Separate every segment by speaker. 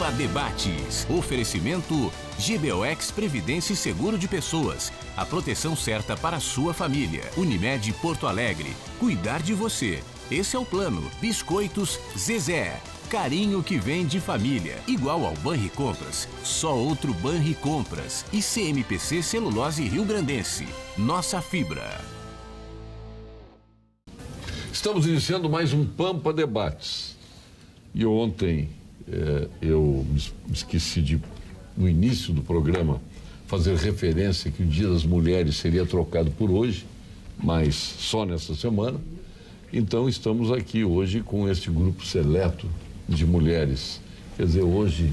Speaker 1: Pampa Debates. Oferecimento GBOX Previdência e Seguro de Pessoas. A proteção certa para a sua família. Unimed Porto Alegre. Cuidar de você. Esse é o plano. Biscoitos Zezé. Carinho que vem de família. Igual ao Banricompras. Só outro Banricompras. E CMPC Celulose Rio Grandense. Nossa fibra.
Speaker 2: Estamos iniciando mais um Pampa Debates. E ontem eu me esqueci de, no início do programa, fazer referência que o Dia das Mulheres seria trocado por hoje, mas só nessa semana. Então estamos aqui hoje com este grupo seleto de mulheres. Quer dizer, hoje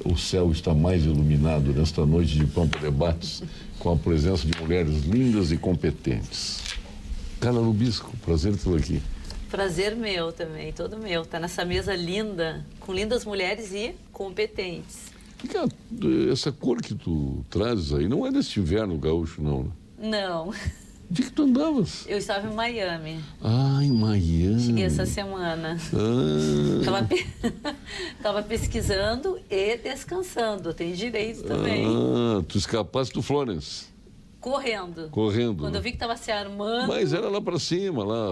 Speaker 2: o céu está mais iluminado nesta noite de Pampa Debates, com a presença de mulheres lindas e competentes. Carla Lubisco, prazer tê-la aqui.
Speaker 3: Prazer meu também, todo meu. Tá nessa mesa linda, com lindas mulheres e competentes.
Speaker 2: Essa cor que tu trazes aí não é desse inverno gaúcho, não, né?
Speaker 3: Não.
Speaker 2: De que tu andavas?
Speaker 3: Eu estava em Miami.
Speaker 2: Ah, em Miami.
Speaker 3: Cheguei essa semana. Tava pesquisando e descansando. Tem direito também.
Speaker 2: Tu escapaste do Florence.
Speaker 3: Correndo.
Speaker 2: Quando
Speaker 3: eu vi que estava se armando...
Speaker 2: Mas era lá para cima, lá.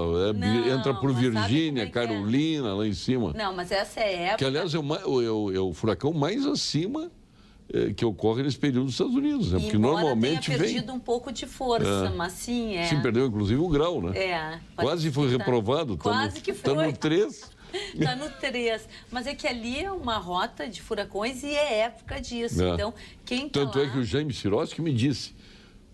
Speaker 2: Entra por Virgínia, Carolina, lá em cima.
Speaker 3: Não, mas essa é a época...
Speaker 2: Que, aliás, é o furacão mais acima que ocorre nesse período dos Estados Unidos, né? Porque normalmente
Speaker 3: tenha perdido um pouco de força, mas sim,
Speaker 2: Sim, perdeu inclusive 1 grau, né? Quase foi reprovado.
Speaker 3: Quase que foi.
Speaker 2: Está no 3.
Speaker 3: Está no 3. Mas é que ali é uma rota de furacões e é época disso. Então, quem tá
Speaker 2: Tanto é que o Jaime Sirotsky me disse: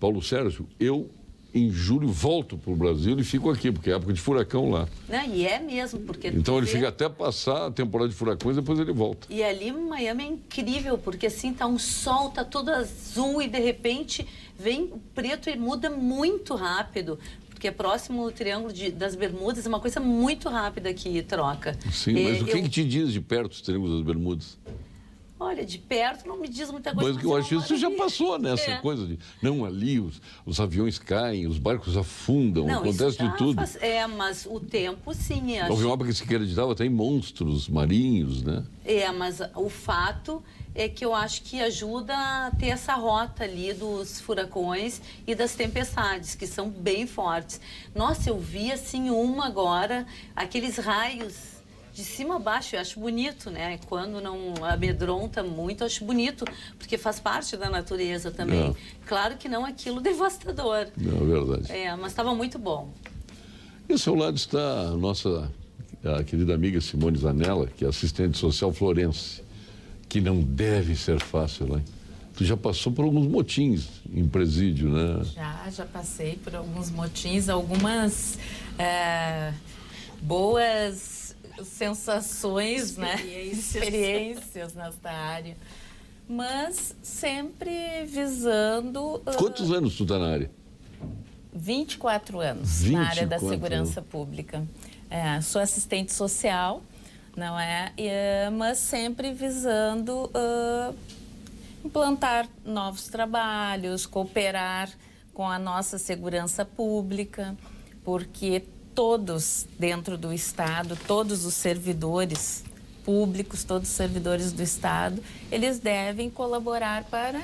Speaker 2: Paulo Sérgio, eu em julho volto para o Brasil e fico aqui, porque é época de furacão lá.
Speaker 3: Não, e é mesmo, porque...
Speaker 2: Então ele fica até passar a temporada de furacões, depois ele volta.
Speaker 3: E ali em Miami é incrível, porque assim, tá um sol, tá todo azul e de repente vem o preto e muda muito rápido. Porque é próximo ao Triângulo das Bermudas, é uma coisa muito rápida que troca.
Speaker 2: Sim, mas o que te diz de perto os Triângulos das Bermudas?
Speaker 3: Olha, de perto não me diz muita coisa.
Speaker 2: Mas que eu acho que você já passou nessa coisa de... Não, ali os aviões caem, os barcos afundam,
Speaker 3: não,
Speaker 2: acontece de tudo.
Speaker 3: Mas o tempo, sim.
Speaker 2: Houve uma época que se acreditava até em monstros marinhos, né?
Speaker 3: Mas o fato é que eu acho que ajuda a ter essa rota ali dos furacões e das tempestades, que são bem fortes. Nossa, eu vi assim uma agora, aqueles raios... De cima a baixo, eu acho bonito, né? Quando não amedronta muito, eu acho bonito, porque faz parte da natureza também. Claro que não aquilo devastador.
Speaker 2: Não, é verdade.
Speaker 3: Mas estava muito bom.
Speaker 2: E ao seu lado está a querida amiga Simone Zanella, que é assistente social florense, que não deve ser fácil, né? Tu já passou por alguns motins em presídio, né?
Speaker 4: Já passei por alguns motins, algumas boas sensações, experiências nesta área, mas sempre visando...
Speaker 2: Quantos anos tu está na área?
Speaker 4: 24 anos na área da segurança pública. Sou assistente social, não é? Mas sempre visando implantar novos trabalhos, cooperar com a nossa segurança pública, porque todos dentro do Estado, todos os servidores públicos, todos os servidores do Estado, eles devem colaborar para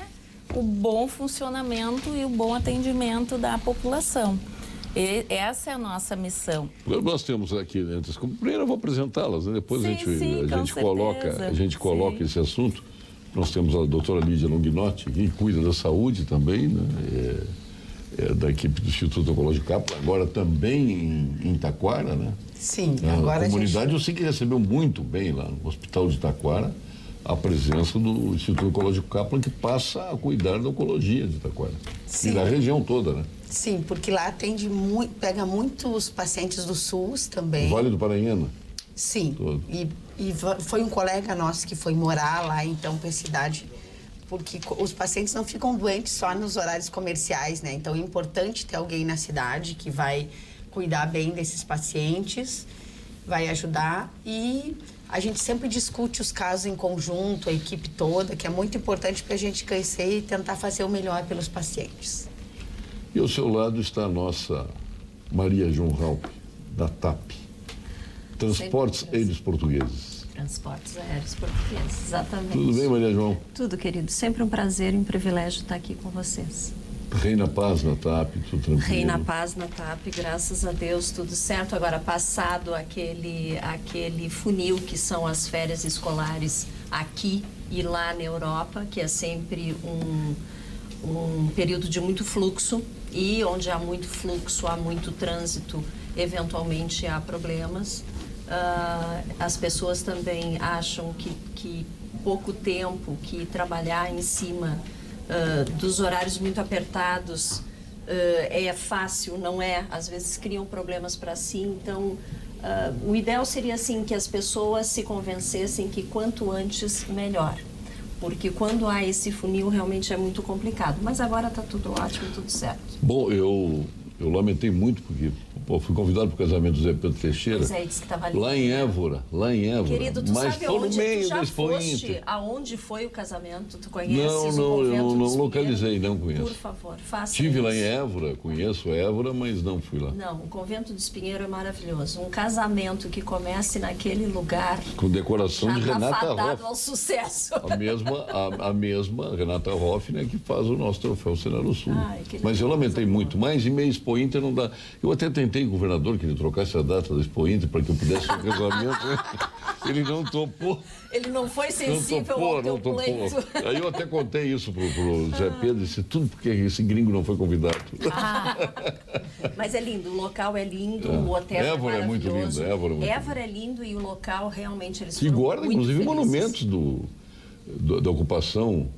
Speaker 4: o bom funcionamento e o bom atendimento da população. Essa é a nossa missão.
Speaker 2: Nós temos aqui, primeiro eu vou apresentá-las, né? Depois a gente coloca esse assunto. Nós temos a doutora Lídia Longinotti, que cuida da saúde também, né? Da equipe do Instituto Oncológico Capra, agora também em Taquara, né?
Speaker 5: Sim, agora
Speaker 2: a comunidade eu sei que recebeu muito bem lá no Hospital de Taquara a presença do Instituto Oncológico Capra, que passa a cuidar da oncologia de Taquara. Sim. E da região toda, né?
Speaker 5: Sim, porque lá pega muitos pacientes do SUS também.
Speaker 2: Vale do Paranhana?
Speaker 5: Sim, e foi um colega nosso que foi morar lá, então, para a cidade... porque os pacientes não ficam doentes só nos horários comerciais, né? Então é importante ter alguém na cidade que vai cuidar bem desses pacientes, vai ajudar, e a gente sempre discute os casos em conjunto, a equipe toda, que é muito importante para a gente crescer e tentar fazer o melhor pelos pacientes.
Speaker 2: E ao seu lado está a nossa Maria João Raup, da TAP, Transportes Aéreos Portugueses.
Speaker 6: Transportes Aéreos Portugueses, exatamente.
Speaker 2: Tudo bem, Maria João?
Speaker 6: Tudo, querido. Sempre um prazer e um privilégio estar aqui com vocês.
Speaker 2: Reina paz na TAP, tudo tranquilo?
Speaker 6: Reina paz na TAP, graças a Deus, tudo certo. Agora, passado aquele funil que são as férias escolares aqui e lá na Europa, que é sempre um período de muito fluxo, e onde há muito fluxo, há muito trânsito, eventualmente há problemas. As pessoas também acham que pouco tempo, que trabalhar em cima dos horários muito apertados é fácil, não é? Às vezes criam problemas para si, então o ideal seria assim que as pessoas se convencessem que quanto antes melhor, porque quando há esse funil realmente é muito complicado, mas agora está tudo ótimo, tudo certo.
Speaker 2: Bom, eu lamentei muito porque fui convidado para o casamento do Zé Pedro Teixeira.
Speaker 6: Pois é, disse que estava ali.
Speaker 2: Lá em Évora.
Speaker 6: Querido, tu
Speaker 2: mas
Speaker 6: sabe
Speaker 2: tô
Speaker 6: onde
Speaker 2: no meio
Speaker 6: tu já
Speaker 2: da Expo
Speaker 6: foste?
Speaker 2: Inter.
Speaker 6: Aonde foi o casamento? Tu conheces
Speaker 2: Não,
Speaker 6: o convento
Speaker 2: eu
Speaker 6: dos
Speaker 2: não
Speaker 6: Pinheiros?
Speaker 2: localizei, não conheço.
Speaker 6: Por favor, faça
Speaker 2: Estive
Speaker 6: isso.
Speaker 2: lá em Évora, conheço Évora, mas não fui lá.
Speaker 6: Não, o convento dos Pinheiros é maravilhoso. Um casamento que comece naquele lugar
Speaker 2: Com decoração
Speaker 6: já
Speaker 2: de
Speaker 6: tá
Speaker 2: Renata
Speaker 6: fadado
Speaker 2: Hoff.
Speaker 6: ao sucesso.
Speaker 2: A mesma Renata Hoff, né, que faz o nosso troféu Senado Sul.
Speaker 6: Ai, que
Speaker 2: Mas eu
Speaker 6: legal,
Speaker 2: lamentei
Speaker 6: coisa
Speaker 2: muito.
Speaker 6: boa.
Speaker 2: Mais em meio Expo Inter não dá. Eu até tentei o governador que ele trocasse a data da Expo Inter para que eu pudesse ir ao casamento. Né? Ele não topou.
Speaker 6: Ele não foi sensível ao teu pleito.
Speaker 2: Aí eu até contei isso pro Zé Pedro, disse tudo porque esse gringo não foi convidado.
Speaker 6: Mas é lindo, o local é lindo, o hotel
Speaker 2: Évora é muito
Speaker 6: maravilhoso.
Speaker 2: lindo, Évora é muito
Speaker 6: Évora é lindo e o local realmente eles
Speaker 2: E
Speaker 6: foram
Speaker 2: guarda,
Speaker 6: muito
Speaker 2: inclusive,
Speaker 6: felizes.
Speaker 2: monumentos da ocupação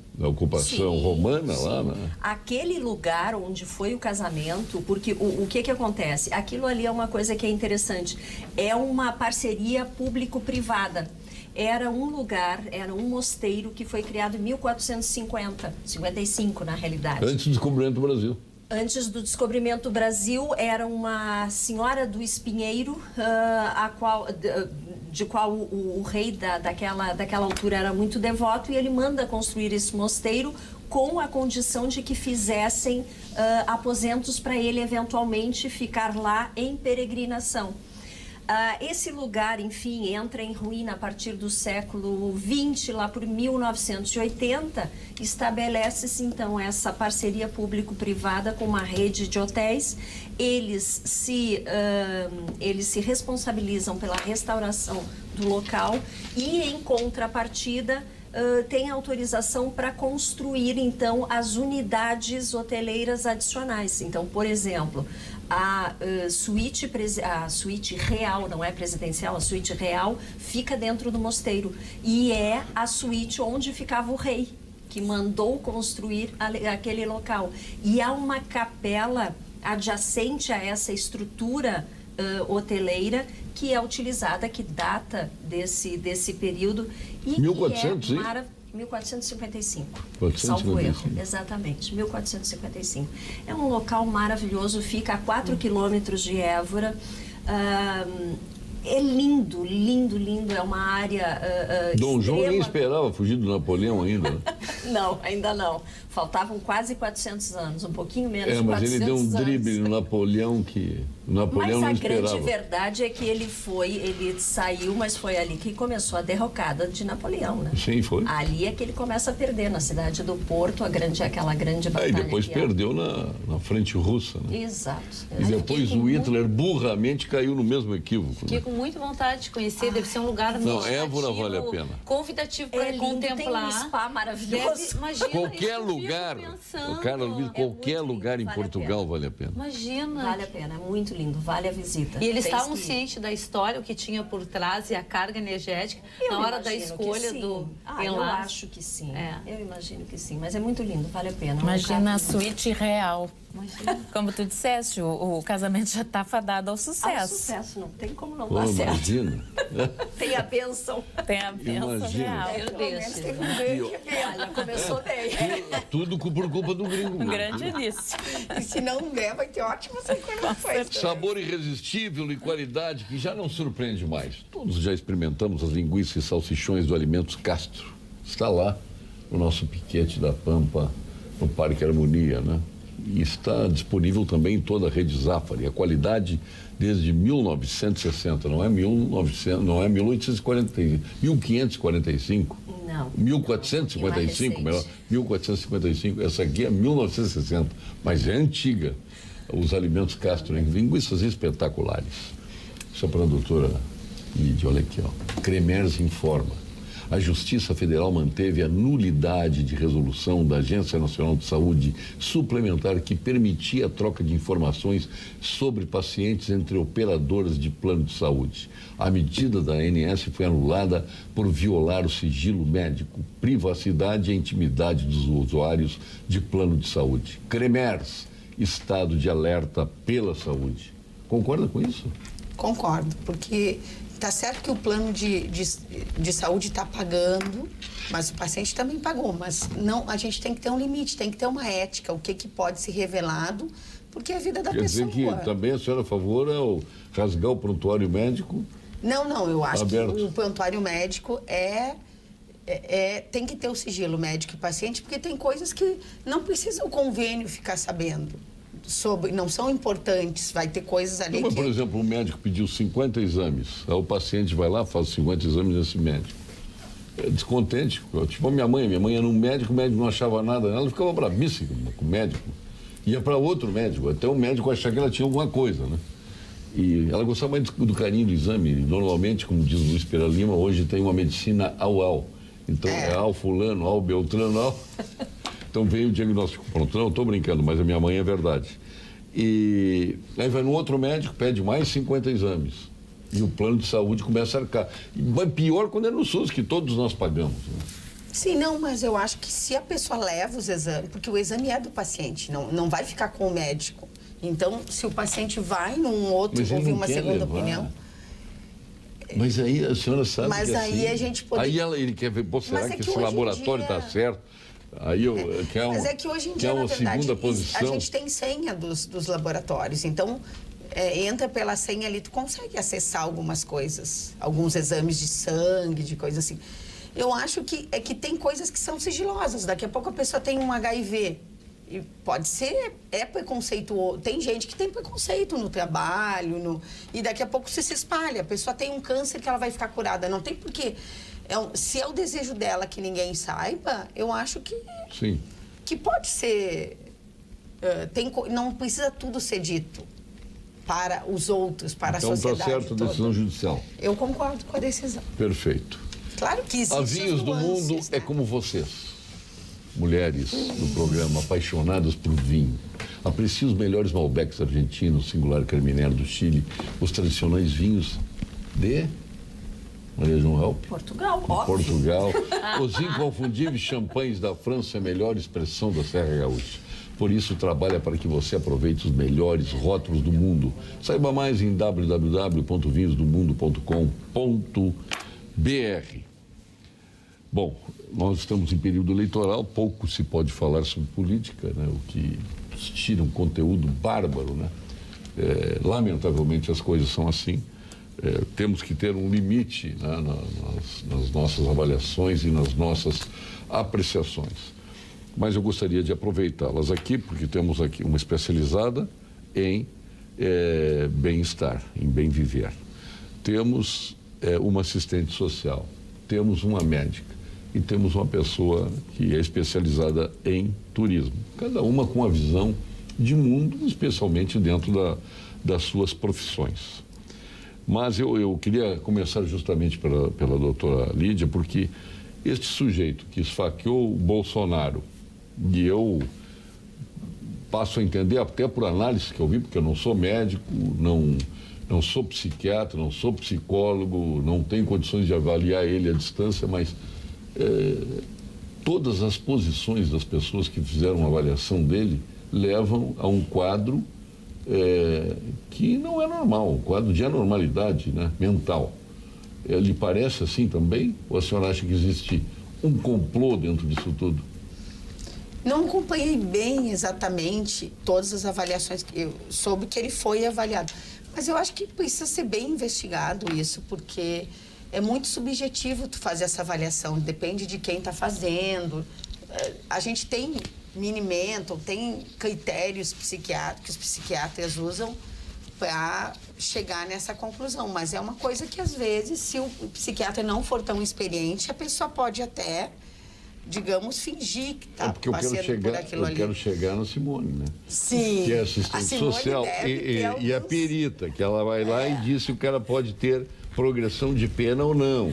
Speaker 6: Sim,
Speaker 2: romana
Speaker 6: sim.
Speaker 2: lá, né?
Speaker 6: Aquele lugar onde foi o casamento, porque o que acontece? Aquilo ali é uma coisa que é interessante. É uma parceria público-privada. Era um lugar, era um mosteiro que foi criado em 1455 na realidade.
Speaker 2: Antes do descobrimento do Brasil.
Speaker 6: Antes do descobrimento do Brasil, era uma senhora do Espinheiro, de qual o rei daquela altura era muito devoto, e ele manda construir esse mosteiro com a condição de que fizessem aposentos para ele eventualmente ficar lá em peregrinação. Esse lugar, enfim, entra em ruína a partir do século XX, lá por 1980, estabelece-se então essa parceria público-privada com uma rede de hotéis. Eles se responsabilizam pela restauração do local e, em contrapartida, tem autorização para construir, então, as unidades hoteleiras adicionais. Então, por exemplo, a suíte real, não é presidencial, a suíte real fica dentro do mosteiro. E é a suíte onde ficava o rei, que mandou construir aquele local. E há uma capela adjacente a essa estrutura hoteleira que é utilizada, que data desse período. E
Speaker 2: 1400,
Speaker 6: que é 1455, salvo erro, exatamente, 1455. É um local maravilhoso, fica a 4 quilômetros de Évora. É lindo, lindo, lindo, é uma área
Speaker 2: Dom João nem esperava fugir do Napoleão ainda, né?
Speaker 6: Não, ainda não. Faltavam quase 400 anos, um pouquinho menos de 400
Speaker 2: mas
Speaker 6: anos.
Speaker 2: ele deu um drible no Napoleão que o Napoleão não esperava.
Speaker 6: Mas a grande verdade é que ele saiu, mas foi ali que começou a derrocada de Napoleão, né?
Speaker 2: Sim, foi.
Speaker 6: Ali é que ele começa a perder, na cidade do Porto, aquela grande batalha.
Speaker 2: E depois perdeu na frente russa, né?
Speaker 6: Exato.
Speaker 2: E depois o Hitler burramente caiu no mesmo equívoco.
Speaker 3: Fiquei com muita vontade de conhecer, deve ser um lugar
Speaker 2: Não, Évora vale a pena.
Speaker 3: Convidativo para contemplar.
Speaker 6: Tem um spa maravilhoso.
Speaker 3: Imagina,
Speaker 2: qualquer lugar, qualquer lugar em Portugal vale a pena.
Speaker 3: Imagina.
Speaker 6: Vale a pena, é muito lindo, vale a visita.
Speaker 3: E eles estavam cientes da história, o que tinha por trás e a carga energética na hora da escolha do enlace.
Speaker 6: Eu acho que sim. Eu imagino que sim, mas é muito lindo, vale a pena.
Speaker 4: Imagina a suíte real. Como tu disseste, o casamento já está fadado ao sucesso.
Speaker 6: Ao sucesso, não tem como não dar certo.
Speaker 2: Imagina.
Speaker 6: Tem a bênção.
Speaker 4: Tem a bênção real.
Speaker 6: Meu Deus. Olha, começou bem.
Speaker 2: Tudo por culpa do gringo.
Speaker 4: Um grande início.
Speaker 5: E se não der, vai ter ótimas recordações.
Speaker 2: Sabor irresistível e qualidade que já não surpreende mais. Todos já experimentamos as linguiças e salsichões do Alimentos Castro. Está lá no nosso piquete da Pampa, no Parque Harmonia, né? e está disponível também em toda a rede Zafari. A qualidade desde 1960, não é 1545.
Speaker 6: Não.
Speaker 2: 1455, melhor. 1455. Essa aqui é 1960, mas é antiga. Os alimentos Castro, linguiças espetaculares. Só para a doutora Lídia, olha aqui, ó. Cremers informa. A Justiça Federal manteve a nulidade de resolução da Agência Nacional de Saúde Suplementar que permitia a troca de informações sobre pacientes entre operadoras de plano de saúde. A medida da ANS foi anulada por violar o sigilo médico, privacidade e intimidade dos usuários de plano de saúde. Cremers, estado de alerta pela saúde. Concorda com isso?
Speaker 5: Concordo, porque tá certo que o plano de saúde está pagando, mas o paciente também pagou. Mas não, a gente tem que ter um limite, tem que ter uma ética, o que pode ser revelado, porque é a vida da pessoa.
Speaker 2: Quer dizer que também a senhora favora o rasgar o prontuário médico?
Speaker 5: Não, eu acho
Speaker 2: aberto.
Speaker 5: Que o prontuário médico tem que ter o sigilo médico e paciente, porque tem coisas que não precisa o convênio ficar sabendo. Não são importantes, vai ter coisas ali
Speaker 2: Por exemplo, o médico pediu 50 exames, aí o paciente vai lá, faz 50 exames nesse médico. É descontente, tipo a minha mãe ia num médico, o médico não achava nada, ela ficava bravíssima com o médico. Ia para outro médico, até o médico achar que ela tinha alguma coisa, né? E ela gostava mais do carinho do exame. Normalmente, como diz o Luiz Pereira Lima, hoje tem uma medicina ao. Então é ao fulano, ao beltrano, ao... Então veio o diagnóstico pronto. Não, estou brincando, mas a minha mãe é verdade. E aí vai no outro médico, pede mais 50 exames. E o plano de saúde começa a arcar. E pior quando é no SUS, que todos nós pagamos. Né?
Speaker 5: Sim, não, mas eu acho que se a pessoa leva os exames, porque o exame é do paciente, não vai ficar com o médico. Então, se o paciente vai num outro, ouvir uma segunda opinião...
Speaker 2: Mas aí a senhora sabe
Speaker 5: mas
Speaker 2: que
Speaker 5: aí
Speaker 2: assim,
Speaker 5: a gente pode...
Speaker 2: Aí ele quer ver, pô, será que esse laboratório está certo? Aí
Speaker 5: mas é que hoje em dia, na verdade,
Speaker 2: segunda posição.
Speaker 5: A gente tem senha dos laboratórios. Então, entra pela senha ali, tu consegue acessar algumas coisas. Alguns exames de sangue, de coisas assim. Eu acho que tem coisas que são sigilosas. Daqui a pouco a pessoa tem um HIV. E pode ser, preconceituoso. Tem gente que tem preconceito no trabalho, e daqui a pouco se espalha. A pessoa tem um câncer que ela vai ficar curada. Não tem porquê. Se é o desejo dela que ninguém saiba, eu acho que...
Speaker 2: Sim.
Speaker 5: Que pode ser... não precisa tudo ser dito para os outros, para a sociedade
Speaker 2: Então está certo a decisão judicial.
Speaker 5: Eu concordo com a decisão.
Speaker 2: Perfeito.
Speaker 5: Claro que existe.
Speaker 2: A Vinhos do Mundo, né? É como vocês. Mulheres do programa apaixonadas por vinho. Aprecie os melhores Malbecs argentinos, singular Carmenère do Chile, os tradicionais vinhos de Maria João Help.
Speaker 6: Portugal, óbvio.
Speaker 2: Portugal. Os inconfundíveis champanhes da França, a melhor expressão da Serra Gaúcha. Por isso, trabalha para que você aproveite os melhores rótulos do mundo. Saiba mais em www.vinhosdomundo.com.br. Bom, nós estamos em período eleitoral, pouco se pode falar sobre política, né? O que tira um conteúdo bárbaro, né? Lamentavelmente as coisas são assim. Temos que ter um limite, né, nas nossas avaliações e nas nossas apreciações. Mas eu gostaria de aproveitá-las aqui, porque temos aqui uma especializada em bem-estar, em bem viver. Temos uma assistente social, temos uma médica e temos uma pessoa que é especializada em turismo. Cada uma com a visão de mundo, especialmente dentro das suas profissões. Mas eu queria começar justamente pela doutora Lídia, porque este sujeito que esfaqueou o Bolsonaro, e eu passo a entender até por análise que eu vi, porque eu não sou médico, não sou psiquiatra, não sou psicólogo, não tenho condições de avaliar ele à distância, mas todas as posições das pessoas que fizeram uma avaliação dele levam a um quadro que não é normal, um quadro de anormalidade, né, mental. Lhe parece assim também? Ou a senhora acha que existe um complô dentro disso tudo?
Speaker 5: Não acompanhei bem exatamente todas as avaliações que eu soube que ele foi avaliado. Mas eu acho que precisa ser bem investigado isso, porque é muito subjetivo tu fazer essa avaliação, depende de quem está fazendo. A gente tem Mini-Mental, tem critérios que os psiquiatras usam para chegar nessa conclusão. Mas é uma coisa que, às vezes, se o psiquiatra não for tão experiente, a pessoa pode até, digamos, fingir que está passando por aquilo ali.
Speaker 2: Eu quero chegar na Simone, né?
Speaker 5: Sim.
Speaker 2: Que é assistente social e a perita, que ela vai lá e diz se o cara pode ter progressão de pena ou não.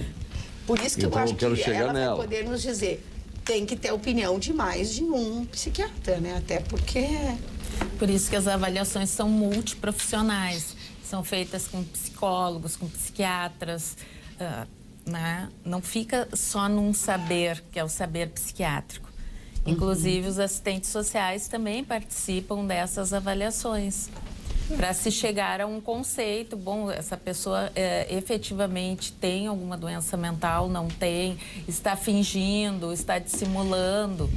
Speaker 5: Por isso que
Speaker 2: então,
Speaker 5: eu acho
Speaker 2: quero
Speaker 5: que
Speaker 2: chegar
Speaker 5: ela
Speaker 2: nela.
Speaker 5: vai poder nos dizer, tem que ter a opinião de mais de um psiquiatra, né? Até porque...
Speaker 4: Por isso que as avaliações são multiprofissionais, são feitas com psicólogos, com psiquiatras, né? Não fica só num saber, que é o saber psiquiátrico. Inclusive, os assistentes sociais também participam dessas avaliações, para se chegar a um conceito, bom, essa pessoa efetivamente tem alguma doença mental, não tem, está fingindo, está dissimulando.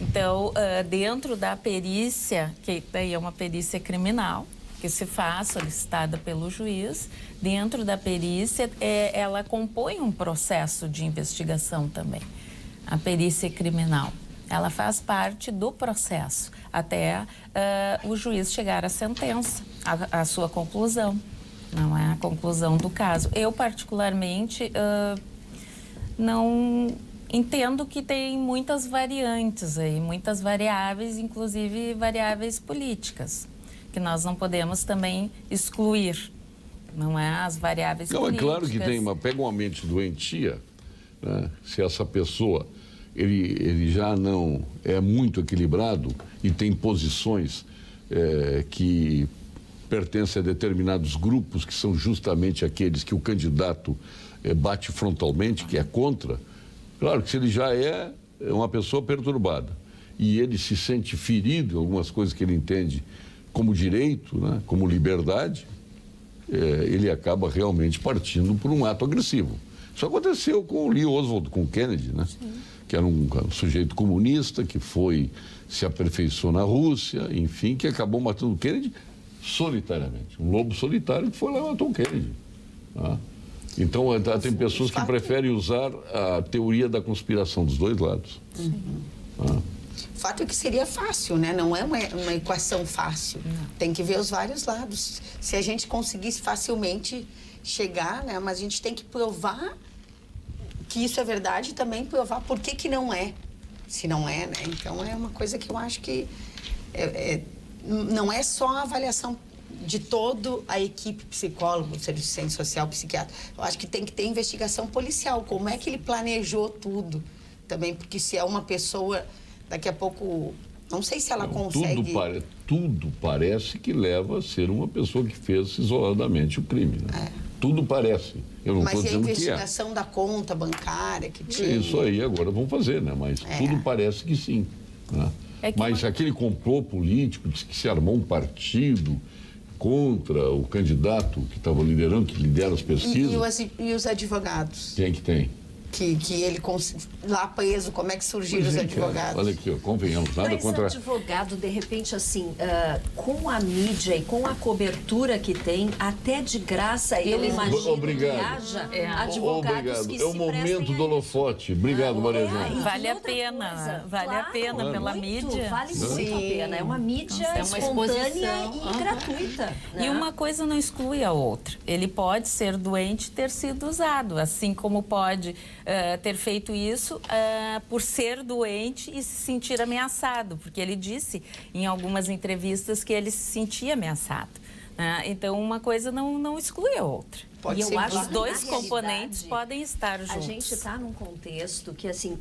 Speaker 4: Então, dentro da perícia, que daí é uma perícia criminal, que se faz, solicitada pelo juiz, dentro da perícia, ela compõe um processo de investigação também, a perícia criminal. Ela faz parte do processo, até o juiz chegar à sentença, à sua conclusão, não é a conclusão do caso. Eu, particularmente, não... Entendo que tem muitas variantes aí, muitas variáveis, inclusive variáveis políticas, que nós não podemos também excluir, não é? As variáveis políticas.
Speaker 2: É claro que tem, mas pega uma mente doentia, né? Se essa pessoa, ele já não é muito equilibrado e tem posições que pertencem a determinados grupos, que são justamente aqueles que o candidato bate frontalmente, que é contra. Claro que se ele já é uma pessoa perturbada e ele se sente ferido em algumas coisas que ele entende como direito, né, como liberdade, ele acaba realmente partindo por um ato agressivo. Isso aconteceu com o Lee Oswald, com o Kennedy, né? Que era um sujeito comunista que se aperfeiçoou na Rússia, enfim, que acabou matando o Kennedy solitariamente. Um lobo solitário que foi lá e matou o Kennedy. Tá? Então, tem pessoas que preferem usar a teoria da conspiração dos dois lados.
Speaker 5: O fato é que seria fácil, né? Não é uma equação fácil. Tem que ver os vários lados. Se a gente conseguisse facilmente chegar, né? Mas a gente tem que provar que isso é verdade e também provar por que não é. Se não é, né? Então, é uma coisa que eu acho que não é só a avaliação de toda a equipe psicólogo, serviço de assistente social, psiquiatra. Eu acho que tem que ter investigação policial. Como é que ele planejou tudo também? Porque se é uma pessoa, daqui a pouco, não sei se ela consegue...
Speaker 2: Tudo parece que leva a ser uma pessoa que fez isoladamente o crime, né? Tudo parece. Eu não estou dizendo que é.
Speaker 5: Mas e a investigação da conta bancária que tinha?
Speaker 2: Isso aí agora vão fazer, né? Mas tudo parece que sim. Né? Mas aquele complô político de que se armou um partido contra o candidato que estava liderando, que lidera as pesquisas.
Speaker 5: E os advogados?
Speaker 2: Quem é que tem?
Speaker 5: Que ele lá preso, como é que surgiram os advogados?
Speaker 2: Olha aqui, ó, convenhamos, nada
Speaker 6: mas
Speaker 2: contra...
Speaker 6: Mas advogado, de repente, assim, com a mídia e com a cobertura que tem, até de graça, eu imagino que haja advogados que se prestem.
Speaker 2: É o momento do holofote. Obrigado, Maria João.
Speaker 4: Vale a pena, pela mídia.
Speaker 6: Vale muito a pena. É uma mídia espontânea e gratuita. Né?
Speaker 4: E uma coisa não exclui a outra. Ele pode ser doente e ter sido usado, assim como pode ter feito isso por ser doente e se sentir ameaçado, porque ele disse em algumas entrevistas que ele se sentia ameaçado. Então, uma coisa não exclui a outra.
Speaker 6: E eu acho
Speaker 4: os dois componentes podem estar juntos.
Speaker 6: A gente está num contexto que, assim,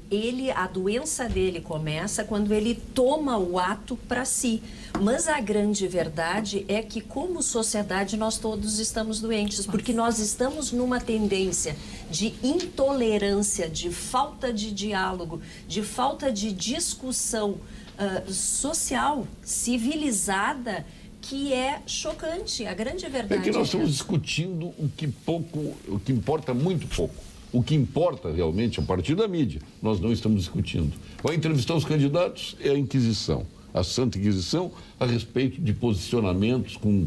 Speaker 6: a doença dele começa quando ele toma o ato para si. Mas a grande verdade é que, como sociedade, nós todos estamos doentes, porque nós estamos numa tendência de intolerância, de falta de diálogo, de falta de discussão social, civilizada, que é chocante. A grande verdade
Speaker 2: é que nós estamos discutindo o que importa muito pouco. O que importa realmente, a partir da mídia, nós não estamos discutindo. Vai entrevistar os candidatos, é a Inquisição, a Santa Inquisição, a respeito de posicionamentos com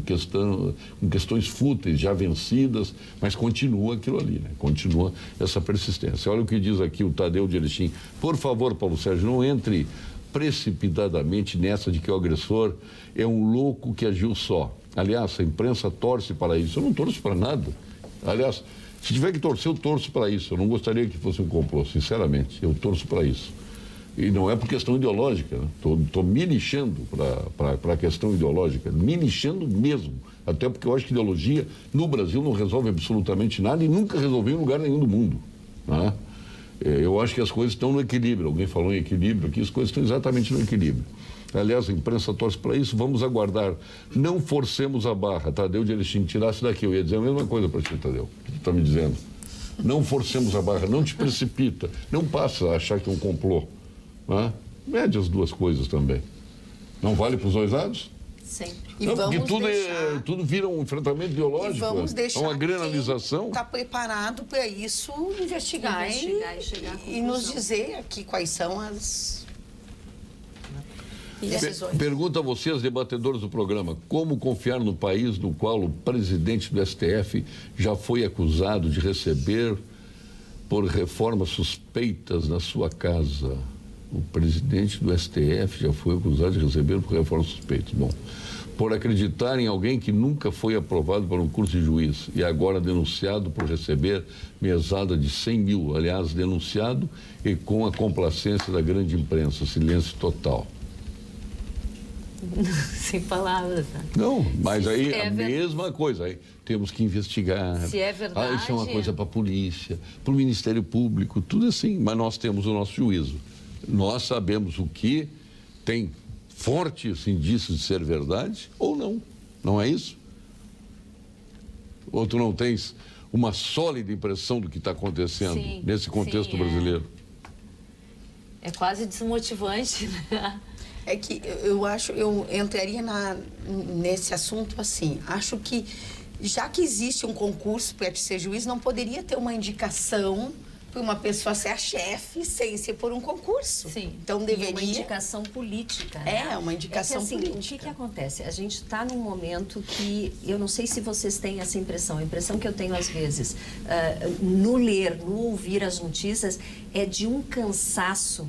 Speaker 2: questões fúteis, já vencidas, mas continua aquilo ali, né? Continua essa persistência. Olha o que diz aqui o Tadeu de Erechim. Por favor, Paulo Sérgio, não entre precipitadamente nessa de que o agressor é um louco que agiu só. Aliás, a imprensa torce para isso. Eu não torço para nada. Aliás, se tiver que torcer, eu torço para isso. Eu não gostaria que fosse um complô, sinceramente. Eu torço para isso. E não é por questão ideológica. Estou me lixando para a questão ideológica. Me lixando mesmo. Até porque eu acho que ideologia no Brasil não resolve absolutamente nada e nunca resolveu em lugar nenhum do mundo. Né? Eu acho que as coisas estão no equilíbrio. Alguém falou em equilíbrio aqui, as coisas estão exatamente no equilíbrio. Aliás, a imprensa torce para isso, vamos aguardar. Não forcemos a barra. Tadeu de Erechim, tirasse daqui. Eu ia dizer a mesma coisa para ti, Tadeu, que tu está me dizendo. Não forcemos a barra, não te precipita. Não passa a achar que é um complô. Né? Mede as duas coisas também. Não vale para os dois lados?
Speaker 6: Sempre.
Speaker 5: E
Speaker 2: não,
Speaker 5: vamos
Speaker 2: porque tudo vira um enfrentamento ideológico.
Speaker 5: E vamos deixar
Speaker 2: uma granalização.
Speaker 5: Está preparado para isso, investigar
Speaker 6: e chegar à
Speaker 5: e nos
Speaker 6: conclusão.
Speaker 5: dizer aqui quais são as decisões.
Speaker 2: Pergunto a vocês, debatedores do programa, como confiar no país no qual o presidente do STF já foi acusado de receber por reformas suspeitas na sua casa? O presidente do STF já foi acusado de receber por reformas suspeitas. Bom, por acreditar em alguém que nunca foi aprovado para um curso de juiz e agora denunciado por receber mesada de 100 mil, aliás, denunciado e com a complacência da grande imprensa, silêncio total.
Speaker 3: Sem palavras. Né?
Speaker 2: Não, mas aí
Speaker 3: é
Speaker 2: a mesma coisa. Aí temos que investigar.
Speaker 3: Se é verdade.
Speaker 2: Isso é uma coisa para a polícia, para o Ministério Público, tudo assim. Mas nós temos o nosso juízo. Nós sabemos o que tem fortes indícios de ser verdade ou não. Não é isso? Ou tu não tens uma sólida impressão do que está acontecendo nesse contexto brasileiro?
Speaker 3: É quase desmotivante, né?
Speaker 5: É que eu entraria nesse assunto assim. Acho que, já que existe um concurso para ser juiz, não poderia ter uma indicação para uma pessoa ser a chefe sem ser por um concurso.
Speaker 3: Sim.
Speaker 5: Então deveria.
Speaker 6: E uma indicação política. Né?
Speaker 5: É, uma indicação
Speaker 6: assim,
Speaker 5: política.
Speaker 6: O que acontece? A gente está num momento que, eu não sei se vocês têm essa impressão, a impressão que eu tenho às vezes, no ler, no ouvir as notícias, é de um cansaço.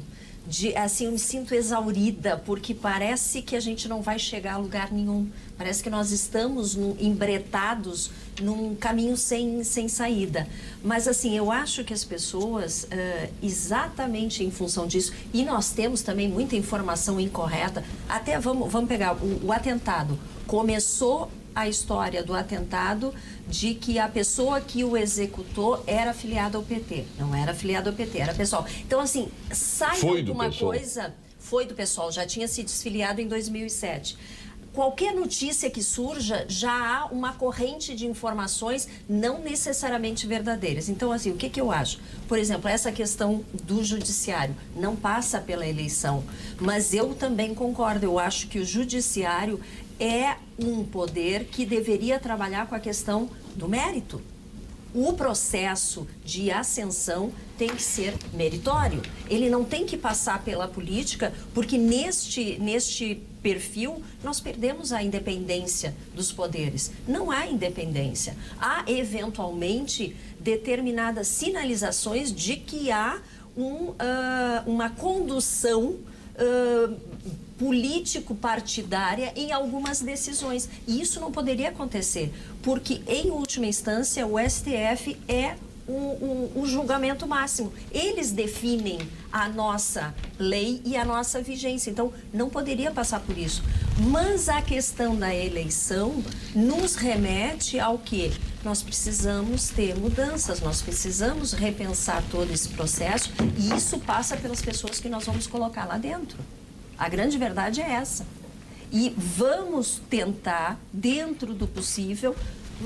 Speaker 6: Assim, eu me sinto exaurida, porque parece que a gente não vai chegar a lugar nenhum. Parece que nós estamos embretados num caminho sem saída. Mas, assim, eu acho que as pessoas, exatamente em função disso, e nós temos também muita informação incorreta, até vamos pegar o atentado. Começou a história do atentado de que a pessoa que o executou era afiliada ao PT. Não era afiliada ao PT, era pessoal. Então, assim, sai alguma coisa... Foi do pessoal, já tinha se desfiliado em 2007. Qualquer notícia que surja, já há uma corrente de informações não necessariamente verdadeiras. Então, assim, o que eu acho? Por exemplo, essa questão do judiciário não passa pela eleição, mas eu também concordo. Eu acho que o judiciário é um poder que deveria trabalhar com a questão do mérito. O processo de ascensão tem que ser meritório. Ele não tem que passar pela política, porque neste perfil nós perdemos a independência dos poderes. Não há independência. Há, eventualmente, determinadas sinalizações de que há uma condução político-partidária em algumas decisões. E isso não poderia acontecer, porque, em última instância, o STF é o julgamento máximo. Eles definem a nossa lei e a nossa vigência. Então, não poderia passar por isso. Mas a questão da eleição nos remete ao quê? Nós precisamos ter mudanças, nós precisamos repensar todo esse processo, e isso passa pelas pessoas que nós vamos colocar lá dentro. A grande verdade é essa. E vamos tentar, dentro do possível,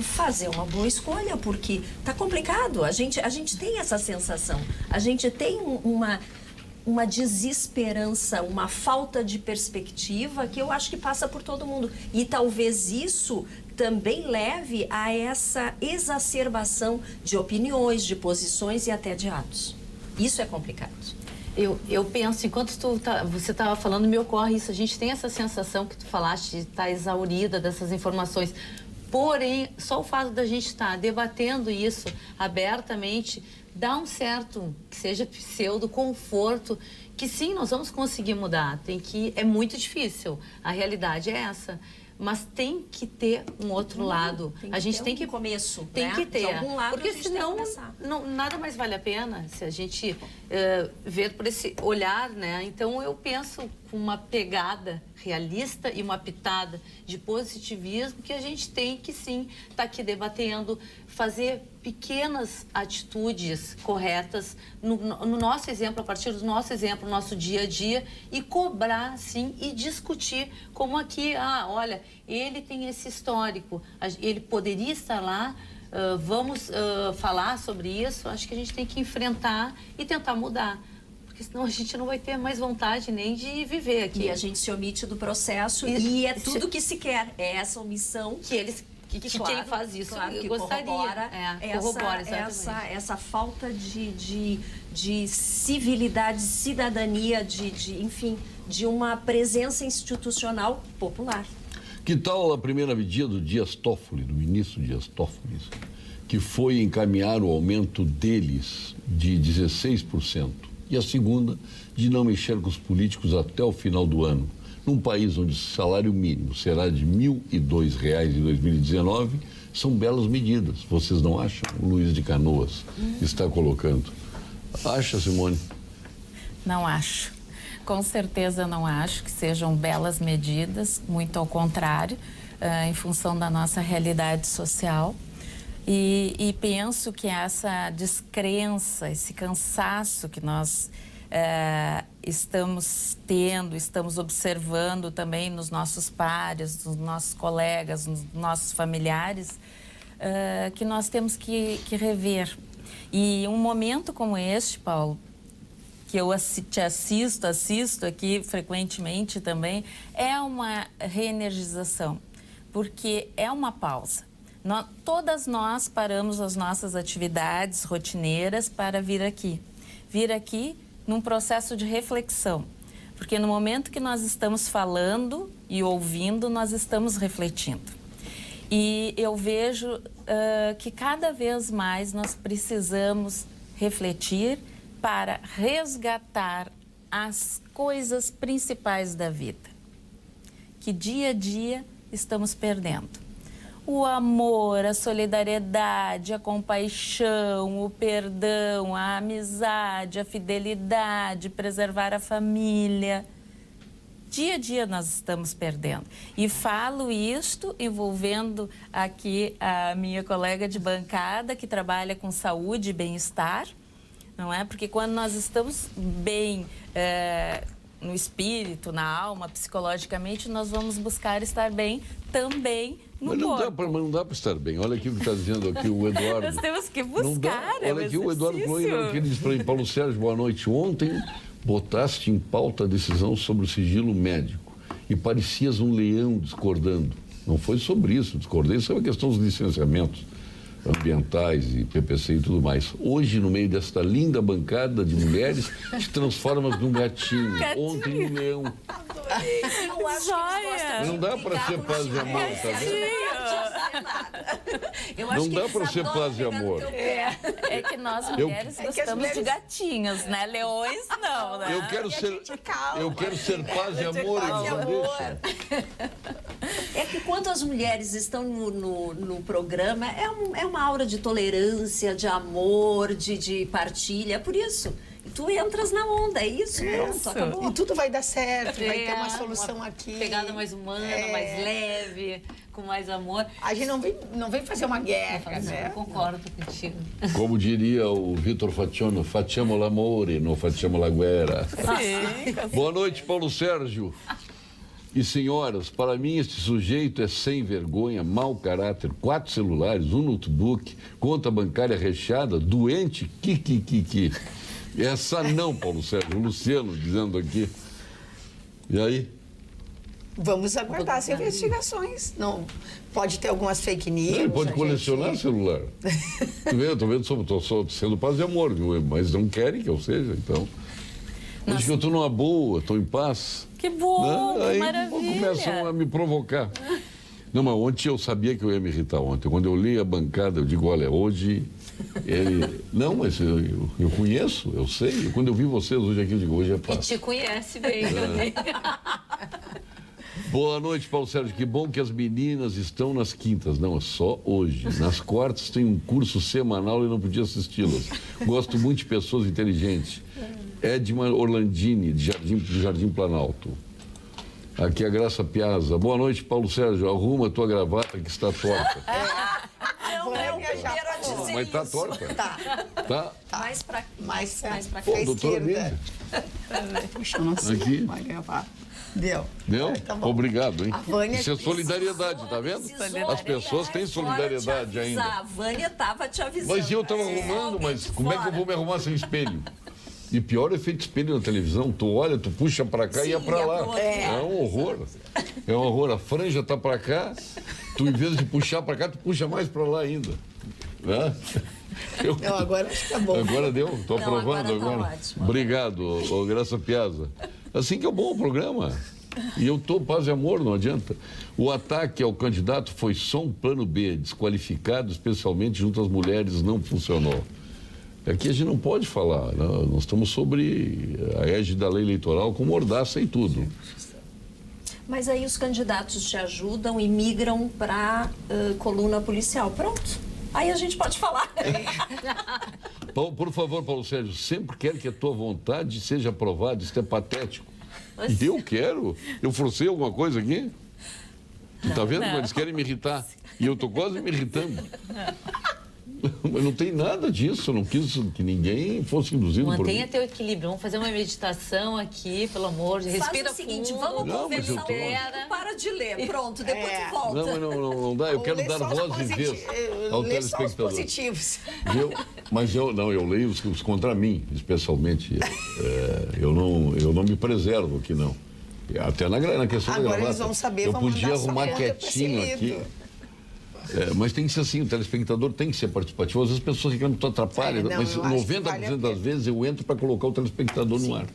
Speaker 6: fazer uma boa escolha, porque está complicado. A gente tem essa sensação. A gente tem uma desesperança, uma falta de perspectiva que eu acho que passa por todo mundo. E talvez isso também leve a essa exacerbação de opiniões, de posições e até de atos. Isso é complicado.
Speaker 3: Eu penso, enquanto você estava falando, me ocorre isso. A gente tem essa sensação que tu falaste de estar exaurida dessas informações. Porém, só o fato da gente estar debatendo isso abertamente dá um certo, que seja pseudo, conforto que sim, nós vamos conseguir mudar. É muito difícil, a realidade é essa. Mas tem que ter um outro lado.
Speaker 6: A gente tem que começo,
Speaker 3: tem
Speaker 6: né?
Speaker 3: que ter,
Speaker 6: de algum lado,
Speaker 3: porque senão nada mais vale a pena se a gente ver por esse olhar, né? Então eu penso com uma pegada realista e uma pitada de positivismo que a gente tem que sim estar aqui debatendo, fazer pequenas atitudes corretas no nosso exemplo, a partir do nosso exemplo, no nosso dia a dia, e cobrar sim e discutir como aqui, olha, ele tem esse histórico, ele poderia estar lá, vamos falar sobre isso. Acho que a gente tem que enfrentar e tentar mudar, porque senão a gente não vai ter mais vontade nem de viver aqui.
Speaker 6: E a gente se omite do processo e é tudo que se quer, é essa omissão
Speaker 3: que
Speaker 6: claro,
Speaker 3: quem faz isso
Speaker 6: claro, que
Speaker 3: gostaria.
Speaker 6: Corrobora essa falta de civilidade, cidadania, enfim, de uma presença institucional popular.
Speaker 2: Que tal a primeira medida do Dias Toffoli, do ministro Dias Toffoli, que foi encaminhar o aumento deles de 16%, e a segunda, de não mexer com os políticos até o final do ano? Num país onde o salário mínimo será de R$ 1.002 em 2019, são belas medidas. Vocês não acham? O Luiz de Canoas está colocando. Acha, Simone?
Speaker 4: Não acho. Com certeza não acho que sejam belas medidas, muito ao contrário, em função da nossa realidade social. E penso que essa descrença, esse cansaço que nós estamos tendo, estamos observando também nos nossos pares, nos nossos colegas, nos nossos familiares, que nós temos que rever. E um momento como este, Paulo, que eu te assisto aqui frequentemente também, é uma reenergização, porque é uma pausa. Todas nós paramos as nossas atividades rotineiras para vir aqui num processo de reflexão, porque no momento que nós estamos falando e ouvindo, nós estamos refletindo. E eu vejo que cada vez mais nós precisamos refletir para resgatar as coisas principais da vida, que dia a dia estamos perdendo. O amor, a solidariedade, a compaixão, o perdão, a amizade, a fidelidade, preservar a família. Dia a dia nós estamos perdendo. E falo isto envolvendo aqui a minha colega de bancada que trabalha com saúde e bem-estar, não é? Porque quando nós estamos bem no espírito, na alma, psicologicamente, nós vamos buscar estar bem também no corpo.
Speaker 2: Mas não dá para estar bem. Olha aqui o que está dizendo aqui o Eduardo.
Speaker 4: Nós temos que buscar.
Speaker 2: Olha aqui o Eduardo Cloina, que ele diz para mim: Paulo Sérgio, boa noite. Ontem botaste em pauta a decisão sobre o sigilo médico e parecias um leão discordando. Não foi sobre isso, discordei sobre a questão dos licenciamentos ambientais e PPC e tudo mais. Hoje, no meio desta linda bancada de mulheres, te transformas num gatinho. Ontem um leão.
Speaker 6: Eu acho que
Speaker 2: não dá para ser paz e amor, tá vendo? Não dá para ser paz e amor.
Speaker 4: É que nós mulheres gostamos de gatinhos, né? Leões não, né?
Speaker 2: Eu quero ser paz e amor, eles não deixam.
Speaker 6: É que quando as mulheres estão no programa, é uma aura de tolerância, de amor, de partilha. É por isso. E tu entras na onda, é isso? Pronto, acabou.
Speaker 5: E tudo vai dar certo, vai ter uma solução aqui.
Speaker 3: Pegada mais humana, mais leve, com mais amor.
Speaker 5: A gente não vem fazer uma guerra, né?
Speaker 3: Eu concordo contigo.
Speaker 2: Como diria o Vitor Facciano, facciamo l'amore, non facciamo la guerra.
Speaker 4: Sim.
Speaker 2: Boa noite, Paulo Sérgio. E senhoras, para mim este sujeito é sem vergonha, mau caráter, 4 celulares, um notebook, conta bancária recheada, doente, que. Essa não, Paulo Sérgio, o Luciano dizendo aqui. E aí?
Speaker 5: Vamos aguardar as investigações. Não, pode ter algumas fake news.
Speaker 2: Ele pode colecionar celular. Estou sendo paz e amor, viu? Mas não querem que eu seja, então. Acho que eu estou numa boa, estou em paz.
Speaker 4: Que bom,
Speaker 2: né? Aí
Speaker 4: maravilha.
Speaker 2: começam a me provocar. Não, mas ontem eu sabia que eu ia me irritar ontem. Quando eu li a bancada, eu digo, olha, hoje Não, mas eu conheço, eu sei. Quando eu vi vocês hoje aqui, eu digo, hoje é
Speaker 3: E
Speaker 2: fácil.
Speaker 3: te conhece bem, né?
Speaker 2: Boa noite, Paulo Sérgio. Que bom que as meninas estão nas quintas. Não, é só hoje. Nas quartas tem um curso semanal e não podia assisti-las. Gosto muito de pessoas inteligentes. Edma Orlandini, do Jardim Planalto. Aqui é a Graça Piazza. Boa noite, Paulo Sérgio. Arruma a tua gravata que está torta.
Speaker 6: Não é o primeiro a dizer
Speaker 2: Mas está
Speaker 6: isso.
Speaker 2: torta? Tá?
Speaker 6: Mais pra
Speaker 5: Mais pra
Speaker 2: Pô,
Speaker 5: cá,
Speaker 2: doutora
Speaker 5: esquerda.
Speaker 2: Lídia.
Speaker 5: Puxa, eu não sei.
Speaker 2: Aqui.
Speaker 5: Vai gravar. Deu.
Speaker 2: Deu?
Speaker 5: Tá bom.
Speaker 2: Obrigado, hein?
Speaker 5: A Vânia
Speaker 2: Isso é
Speaker 5: precisou.
Speaker 2: solidariedade, tá vendo? As pessoas têm solidariedade ainda.
Speaker 6: A Vânia estava te avisando.
Speaker 2: Mas eu estava arrumando, mas como é que eu vou me arrumar sem espelho? E pior é efeito espelho na televisão. Tu olha, tu puxa pra cá e ia pra lá. É um horror. É um horror. A franja tá pra cá, tu em vez de puxar pra cá, tu puxa mais pra lá ainda. Né?
Speaker 5: Não, agora acho que tá bom.
Speaker 2: Agora deu? Tô
Speaker 6: Não,
Speaker 2: aprovando
Speaker 6: agora tá
Speaker 2: agora.
Speaker 6: ótimo.
Speaker 2: Obrigado, ô Graça Piazza. Assim que é bom o programa. E eu tô paz e amor, não adianta. O ataque ao candidato foi só um plano B, desqualificado, especialmente junto às mulheres, não funcionou. Aqui a gente não pode falar, né? Nós estamos sobre a égide da lei eleitoral com mordaça e tudo.
Speaker 6: Mas aí os candidatos te ajudam e migram para coluna policial. Pronto. Aí a gente pode falar.
Speaker 2: Por favor, Paulo Sérgio, sempre quero que a tua vontade seja aprovada. Isso é patético. E eu quero? Eu forcei alguma coisa aqui? Tu tá vendo? Eles querem me irritar. E eu tô quase me irritando. Mas não tem nada disso. Eu não quis que ninguém fosse induzido por mim.
Speaker 3: Mantenha teu equilíbrio. Vamos fazer uma meditação aqui, pelo amor de Deus. Respira
Speaker 6: Faz o seguinte,
Speaker 3: fundo.
Speaker 6: vamos
Speaker 2: Não, mas eu
Speaker 6: conversar
Speaker 2: tô-
Speaker 6: um pouco. Para de ler. Pronto, depois tu volta.
Speaker 2: Não, mas não dá. Eu quero dar voz e vez ao
Speaker 5: Lê só os
Speaker 2: telespectador.
Speaker 5: positivos.
Speaker 2: Mas eu leio os contra mim, especialmente. Eu não me preservo aqui, não. Até na questão da
Speaker 5: Agora
Speaker 2: gravata.
Speaker 5: eles vão saber,
Speaker 2: eu
Speaker 5: vão
Speaker 2: podia
Speaker 5: mandar sua
Speaker 2: arrumar
Speaker 5: conta pra
Speaker 2: quietinho
Speaker 5: esse
Speaker 2: aqui.
Speaker 5: livro.
Speaker 2: Mas tem que ser assim, o telespectador tem que ser participativo. Às vezes as pessoas reclamam que tu atrapalha,
Speaker 5: Não,
Speaker 2: mas
Speaker 5: eu acho que
Speaker 2: 90%
Speaker 5: vale a
Speaker 2: das
Speaker 5: pena.
Speaker 2: vezes eu entro para colocar o telespectador no ar.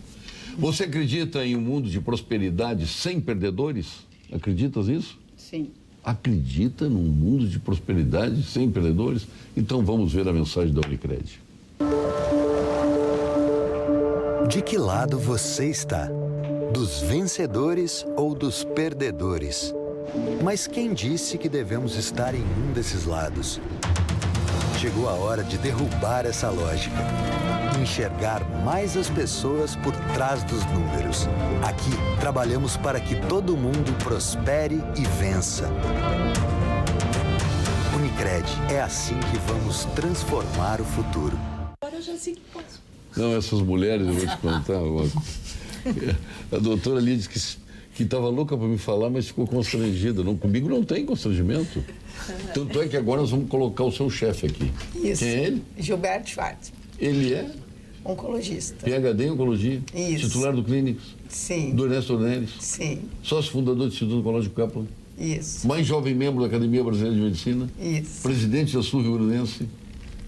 Speaker 2: Você acredita em um mundo de prosperidade sem perdedores? Acreditas nisso?
Speaker 5: Sim.
Speaker 2: Acredita num mundo de prosperidade sem perdedores? Então vamos ver a mensagem da Unicred.
Speaker 7: De que lado você está? Dos vencedores ou dos perdedores? Mas quem disse que devemos estar em um desses lados? Chegou a hora de derrubar essa lógica. Enxergar mais as pessoas por trás dos números. Aqui, trabalhamos para que todo mundo prospere e vença. Unicred, é assim que vamos transformar o futuro.
Speaker 6: Agora eu já sei que posso.
Speaker 2: Não, essas mulheres, eu vou te contar uma coisa. A doutora ali disse que estava louca para me falar, mas ficou constrangida. Não, comigo não tem constrangimento. Tanto é que agora nós vamos colocar o seu chefe aqui.
Speaker 5: Isso.
Speaker 2: Quem é ele?
Speaker 5: Gilberto Schwartz,
Speaker 2: Ele é
Speaker 5: oncologista.
Speaker 2: PhD em Oncologia,
Speaker 5: Isso.
Speaker 2: titular do Clínicos,
Speaker 5: Sim.
Speaker 2: do Ernesto Ornelis,
Speaker 5: Sim.
Speaker 2: sócio fundador do Instituto Oncológico Kaplan,
Speaker 5: Isso.
Speaker 2: mais jovem membro da Academia Brasileira de Medicina,
Speaker 5: Isso.
Speaker 2: presidente da Sul Rio Grandense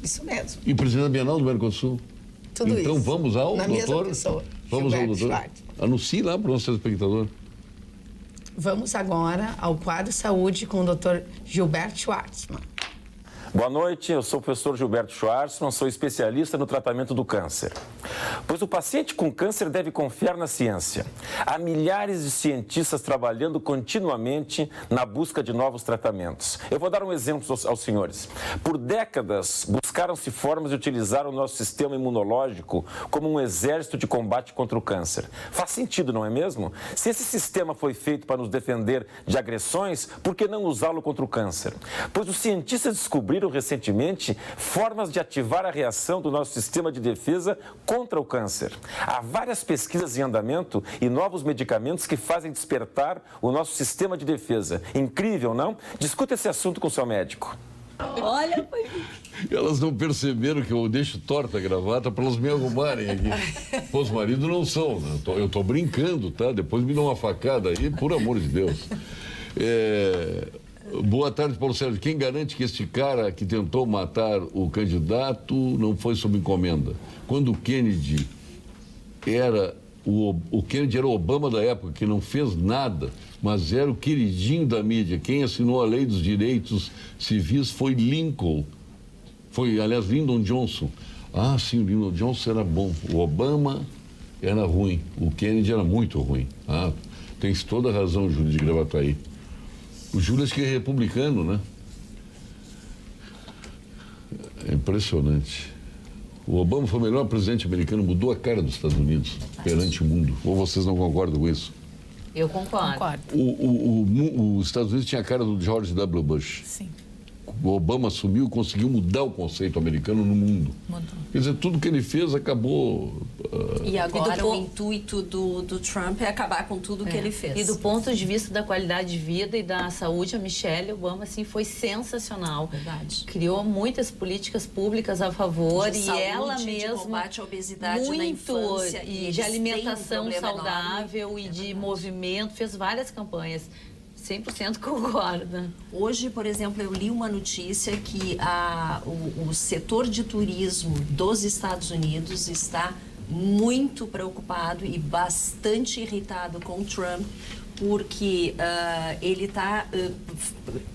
Speaker 5: Isso mesmo.
Speaker 2: e presidente da Bienal do Mercosul.
Speaker 5: Tudo
Speaker 2: Então
Speaker 5: isso.
Speaker 2: vamos ao
Speaker 5: Na mesma
Speaker 2: doutor.
Speaker 5: pessoa.
Speaker 2: Vamos ao
Speaker 5: Gilberto
Speaker 2: doutor.
Speaker 5: Schwartz.
Speaker 2: Anuncie lá para o nosso telespectador.
Speaker 5: Vamos agora ao quadro Saúde com o Dr. Gilberto Schwartzman.
Speaker 8: Boa noite, eu sou o professor Gilberto Schwartzman, sou especialista no tratamento do câncer. Pois o paciente com câncer deve confiar na ciência. Há milhares de cientistas trabalhando continuamente na busca de novos tratamentos. Eu vou dar um exemplo aos senhores. Por décadas, buscaram-se formas de utilizar o nosso sistema imunológico como um exército de combate contra o câncer. Faz sentido, não é mesmo? Se esse sistema foi feito para nos defender de agressões, por que não usá-lo contra o câncer? Pois os cientistas descobriram recentemente formas de ativar a reação do nosso sistema de defesa contra o câncer. Há várias pesquisas em andamento e novos medicamentos que fazem despertar o nosso sistema de defesa. Incrível, não? Discuta esse assunto com seu médico.
Speaker 6: Olha, foi...
Speaker 2: Elas não perceberam que eu deixo torta a gravata para elas me arrumarem aqui. Pô, os maridos não são, né? Eu tô brincando, tá? Depois me dão uma facada aí, por amor de Deus. Boa tarde, Paulo Sérgio. Quem garante que este cara que tentou matar o candidato não foi sob encomenda? Quando o Kennedy era o Kennedy era o Obama da época, que não fez nada, mas era o queridinho da mídia. Quem assinou a lei dos direitos civis foi Lincoln. Foi, aliás, Lyndon Johnson. Ah, sim, o Lyndon Johnson era bom. O Obama era ruim. O Kennedy era muito ruim. Ah, tens toda a razão, Júlio de Gravataí. O Júlio acho que é republicano, né? É impressionante. O Obama foi o melhor presidente americano, mudou a cara dos Estados Unidos perante o mundo. Ou vocês não concordam com isso?
Speaker 3: Eu concordo.
Speaker 2: Os Estados Unidos tinha a cara do George W. Bush.
Speaker 4: Sim.
Speaker 2: O Obama assumiu, conseguiu mudar o conceito americano no mundo.
Speaker 4: Mudou.
Speaker 2: Quer dizer, tudo que ele fez acabou...
Speaker 6: E agora o intuito do Trump é acabar com tudo que ele fez.
Speaker 3: E do ponto de vista da qualidade de vida e da saúde, a Michelle Obama assim, foi sensacional.
Speaker 6: Verdade.
Speaker 3: Criou muitas políticas públicas a favor
Speaker 6: De
Speaker 3: e
Speaker 6: saúde,
Speaker 3: ela
Speaker 6: de
Speaker 3: mesma
Speaker 6: combate à obesidade
Speaker 3: muito,
Speaker 6: na infância, e
Speaker 3: e
Speaker 6: eles
Speaker 3: de
Speaker 6: têm um
Speaker 3: alimentação
Speaker 6: problema
Speaker 3: saudável
Speaker 6: enorme.
Speaker 3: e
Speaker 6: É
Speaker 3: de
Speaker 6: verdade.
Speaker 3: movimento, fez várias campanhas. 100% concorda.
Speaker 6: Hoje, por exemplo, eu li uma notícia que o setor de turismo dos Estados Unidos está muito preocupado e bastante irritado com o Trump, porque ele está...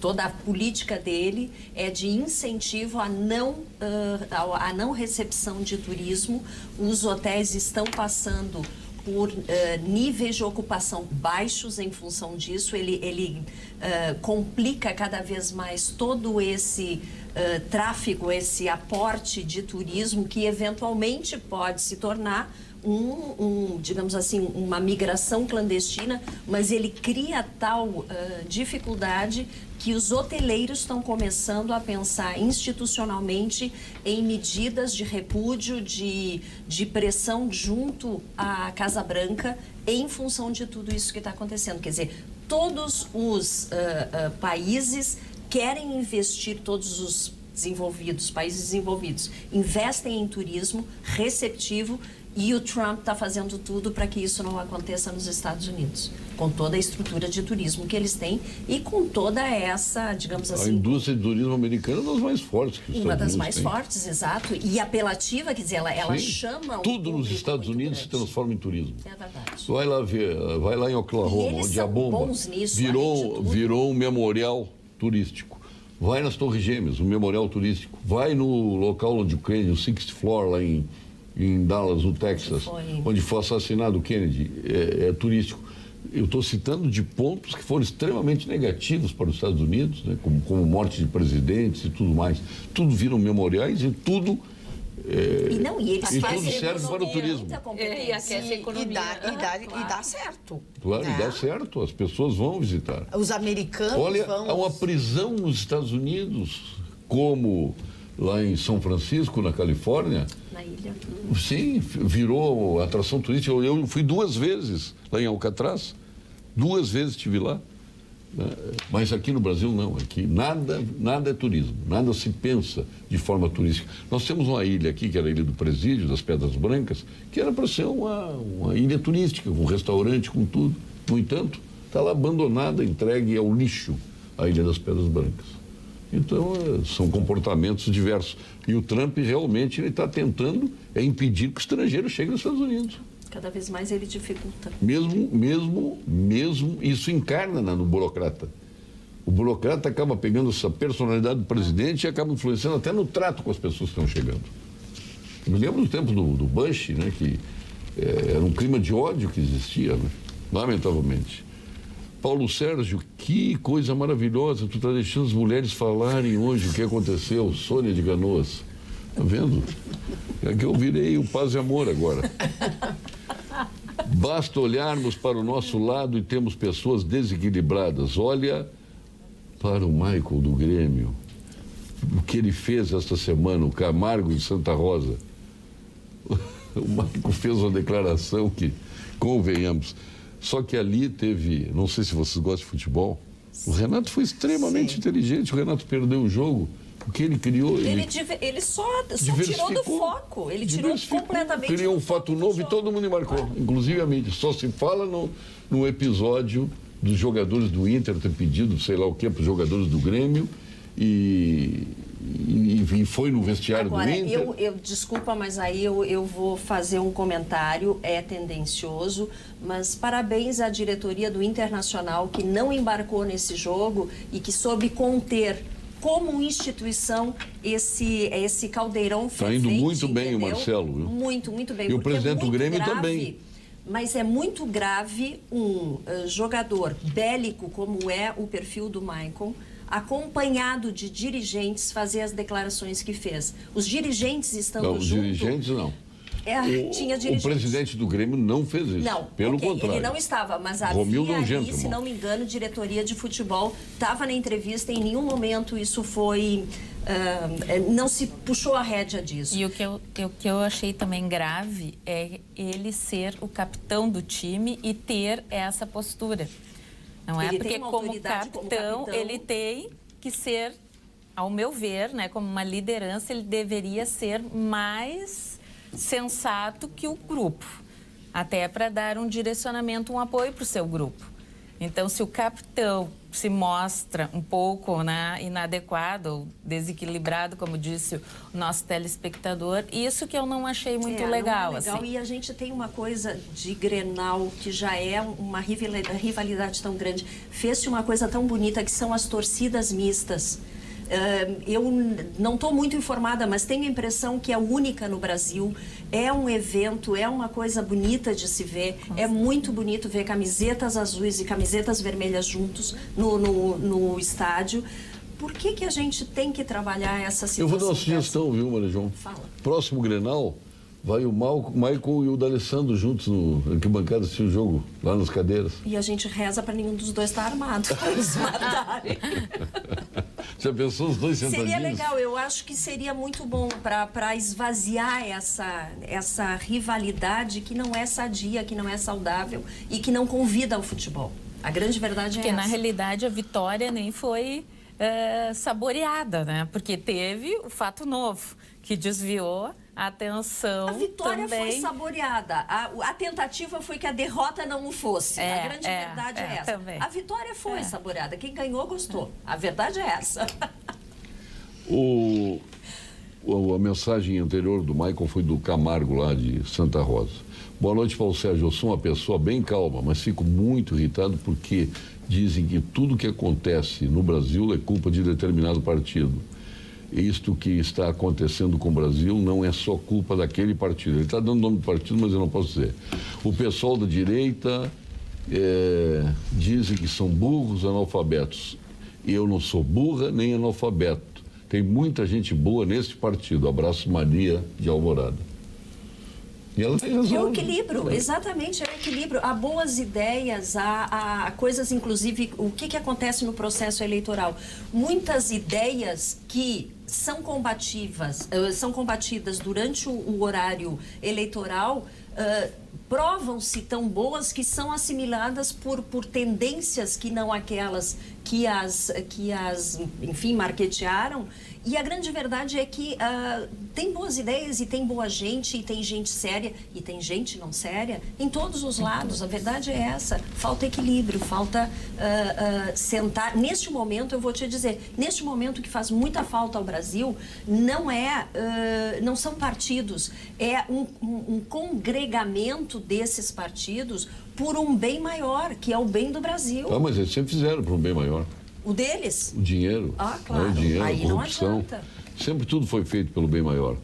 Speaker 6: toda a política dele é de incentivo à não recepção de turismo. Os hotéis estão passando por níveis de ocupação baixos em função disso. Ele complica cada vez mais todo esse tráfego, esse aporte de turismo que eventualmente pode se tornar digamos assim, uma migração clandestina, mas ele cria tal dificuldade que os hoteleiros estão começando a pensar institucionalmente em medidas de repúdio, de pressão junto à Casa Branca em função de tudo isso que está acontecendo. Quer dizer, todos os países querem investir, todos os países desenvolvidos, investem em turismo receptivo, e o Trump está fazendo tudo para que isso não aconteça nos Estados Unidos, com toda a estrutura de turismo que eles têm e com toda essa, digamos assim...
Speaker 2: A indústria de turismo americana é uma das mais fortes que os
Speaker 6: Uma
Speaker 2: Estados
Speaker 6: das
Speaker 2: Unidos
Speaker 6: mais
Speaker 2: têm.
Speaker 6: fortes, exato. E apelativa, quer dizer, ela
Speaker 2: Sim.
Speaker 6: chama...
Speaker 2: Tudo nos
Speaker 6: público
Speaker 2: Estados
Speaker 6: muito
Speaker 2: Unidos se
Speaker 6: grande.
Speaker 2: transforma em turismo.
Speaker 6: É verdade.
Speaker 2: Vai lá ver, vai lá em
Speaker 6: E
Speaker 2: Oklahoma,
Speaker 6: eles
Speaker 2: onde a
Speaker 6: são
Speaker 2: bomba
Speaker 6: bons nisso, além de tudo.
Speaker 2: virou um memorial turístico. Vai nas Torres Gêmeas, um memorial turístico. Vai no local onde o Kennedy, o Sixth Floor, lá em Dallas, no Texas, onde foi assassinado o Kennedy, é turístico. Eu estou citando de pontos que foram extremamente negativos para os Estados Unidos, né, como morte de presidentes e tudo mais. Tudo viram memoriais e tudo...
Speaker 6: E eles
Speaker 2: e
Speaker 6: fazem
Speaker 2: tudo serve para o turismo.
Speaker 3: E aquece a economia.
Speaker 5: E dá certo.
Speaker 2: Claro,
Speaker 5: né?
Speaker 2: e dá certo, as pessoas vão visitar.
Speaker 5: Os americanos
Speaker 2: Olha,
Speaker 5: vão...
Speaker 2: há uma prisão nos Estados Unidos, como lá em São Francisco, na Califórnia.
Speaker 6: Na ilha.
Speaker 2: Sim, virou atração turística. Eu fui 2 vezes lá em Alcatraz. 2 vezes estive lá. Mas aqui no Brasil não. Aqui nada é turismo. Nada se pensa de forma turística. Nós temos uma ilha aqui, que era a Ilha do Presídio, das Pedras Brancas, que era para ser uma ilha turística, com restaurante, com tudo. No entanto, está lá abandonada, entregue ao lixo, a Ilha das Pedras Brancas. Então, são comportamentos diversos. E o Trump realmente está tentando impedir que o estrangeiro chegue nos Estados Unidos.
Speaker 6: Cada vez mais ele dificulta.
Speaker 2: Mesmo, isso encarna no burocrata. O burocrata acaba pegando essa personalidade do presidente e acaba influenciando até no trato com as pessoas que estão chegando. Eu me lembro do tempo do Bush, né, que era um clima de ódio que existia, né, lamentavelmente. Paulo Sérgio, que coisa maravilhosa, tu está deixando as mulheres falarem hoje o que aconteceu, Sônia de Canoas. Está vendo? É que eu virei o paz e amor agora. Basta olharmos para o nosso lado e temos pessoas desequilibradas. Olha para o Michael do Grêmio. O que ele fez esta semana, o Camargo de Santa Rosa. O Michael fez uma declaração que, convenhamos, só que ali teve, não sei se vocês gostam de futebol, o Renato foi extremamente inteligente, o Renato perdeu o jogo. O que ele criou...
Speaker 6: Ele só tirou do foco. Ele tirou completamente
Speaker 2: criou um
Speaker 6: do foco
Speaker 2: fato
Speaker 6: do
Speaker 2: novo e
Speaker 6: jogo.
Speaker 2: todo mundo embarcou, inclusive a mídia. Só se fala no episódio dos jogadores do Inter ter pedido, sei lá o quê, para os jogadores do Grêmio e foi no vestiário
Speaker 6: Agora,
Speaker 2: do Inter.
Speaker 6: Desculpa, mas aí eu vou fazer um comentário, é tendencioso, mas parabéns à diretoria do Internacional que não embarcou nesse jogo e que soube conter como instituição, esse caldeirão
Speaker 2: fervente. Está indo muito bem, entendeu? O Marcelo. Viu?
Speaker 6: Muito, muito bem.
Speaker 2: E o presidente do Grêmio
Speaker 6: grave,
Speaker 2: também.
Speaker 6: Mas é muito grave um jogador bélico, como é o perfil do Maicon, acompanhado de dirigentes, fazer as declarações que fez. Os dirigentes estando
Speaker 2: juntos... Não, os dirigentes não.
Speaker 6: Tinha dirigentes.
Speaker 2: O presidente do Grêmio não fez isso.
Speaker 6: Não,
Speaker 2: pelo contrário.
Speaker 6: Ele não estava, mas havia ali, se não me engano, diretoria de futebol estava na entrevista, em nenhum momento isso foi... não se puxou a rédea disso.
Speaker 4: E o que eu achei também grave é ele ser o capitão do time e ter essa postura. Não é? Porque como capitão, ele tem que ser, ao meu ver, né, como uma liderança, ele deveria ser mais sensato que o grupo, até para dar um direcionamento, um apoio para o seu grupo. Então, se o capitão se mostra um pouco, né, inadequado ou desequilibrado, como disse o nosso telespectador, isso que eu não achei muito legal.
Speaker 6: Não é legal.
Speaker 4: Assim.
Speaker 6: E a gente tem uma coisa de Grenal, que já é uma rivalidade tão grande. Fez-se uma coisa tão bonita, que são as torcidas mistas. Eu não estou muito informada, mas tenho a impressão que é única no Brasil. É um evento, é uma coisa bonita de se ver. É muito bonito ver camisetas azuis e camisetas vermelhas juntos no estádio. Por que a gente tem que trabalhar essa situação?
Speaker 2: Eu vou dar uma sugestão, viu, Maria João?
Speaker 6: Fala.
Speaker 2: Próximo Grenal, vai o Maicon e o D'Alessandro juntos no arquibancada assistir o jogo, lá nas cadeiras.
Speaker 6: E a gente reza para nenhum dos dois estar armado, para eles matarem.
Speaker 2: Já pensou os dois sentadinhos?
Speaker 6: Seria legal, eu acho que seria muito bom para esvaziar essa rivalidade que não é sadia, que não é saudável e que não convida ao futebol. A grande verdade é essa.
Speaker 4: Porque, na realidade, a vitória nem foi saboreada, né? Porque teve o fato novo, que desviou a atenção.
Speaker 6: A vitória
Speaker 4: também
Speaker 6: foi saboreada. A tentativa foi que a derrota não o fosse. A grande verdade é essa.
Speaker 4: Também.
Speaker 6: A vitória foi saboreada. Quem ganhou, gostou. A verdade é essa.
Speaker 2: A mensagem anterior do Maicon foi do Camargo, lá de Santa Rosa. Boa noite, Paulo Sérgio. Eu sou uma pessoa bem calma, mas fico muito irritado porque dizem que tudo que acontece no Brasil é culpa de determinado partido. Isto que está acontecendo com o Brasil não é só culpa daquele partido. Ele está dando o nome do partido, mas eu não posso dizer. O pessoal da direita dizem que são burros, analfabetos. Eu não sou burra nem analfabeto. Tem muita gente boa nesse partido. Abraço, Maria de Alvorada. E ela tem razão.
Speaker 6: É o equilíbrio, exatamente, é o equilíbrio. Há boas ideias, há coisas, inclusive, o que acontece no processo eleitoral? Muitas ideias que são combatidas durante o horário eleitoral, provam-se tão boas que são assimiladas por tendências que não aquelas que as enfim, marketearam. E a grande verdade é que tem boas ideias e tem boa gente, e tem gente séria e tem gente não séria em todos os lados. A verdade é essa. Falta equilíbrio, falta sentar. Neste momento, eu vou te dizer, neste momento que faz muita falta ao Brasil, não são partidos, é um congregamento desses partidos por um bem maior, que é o bem do Brasil.
Speaker 2: Mas eles sempre fizeram por um bem maior.
Speaker 6: O deles?
Speaker 2: O dinheiro.
Speaker 6: Claro.
Speaker 2: O dinheiro,
Speaker 6: aí
Speaker 2: a corrupção.
Speaker 6: Não adianta.
Speaker 2: Sempre tudo foi feito pelo bem maior.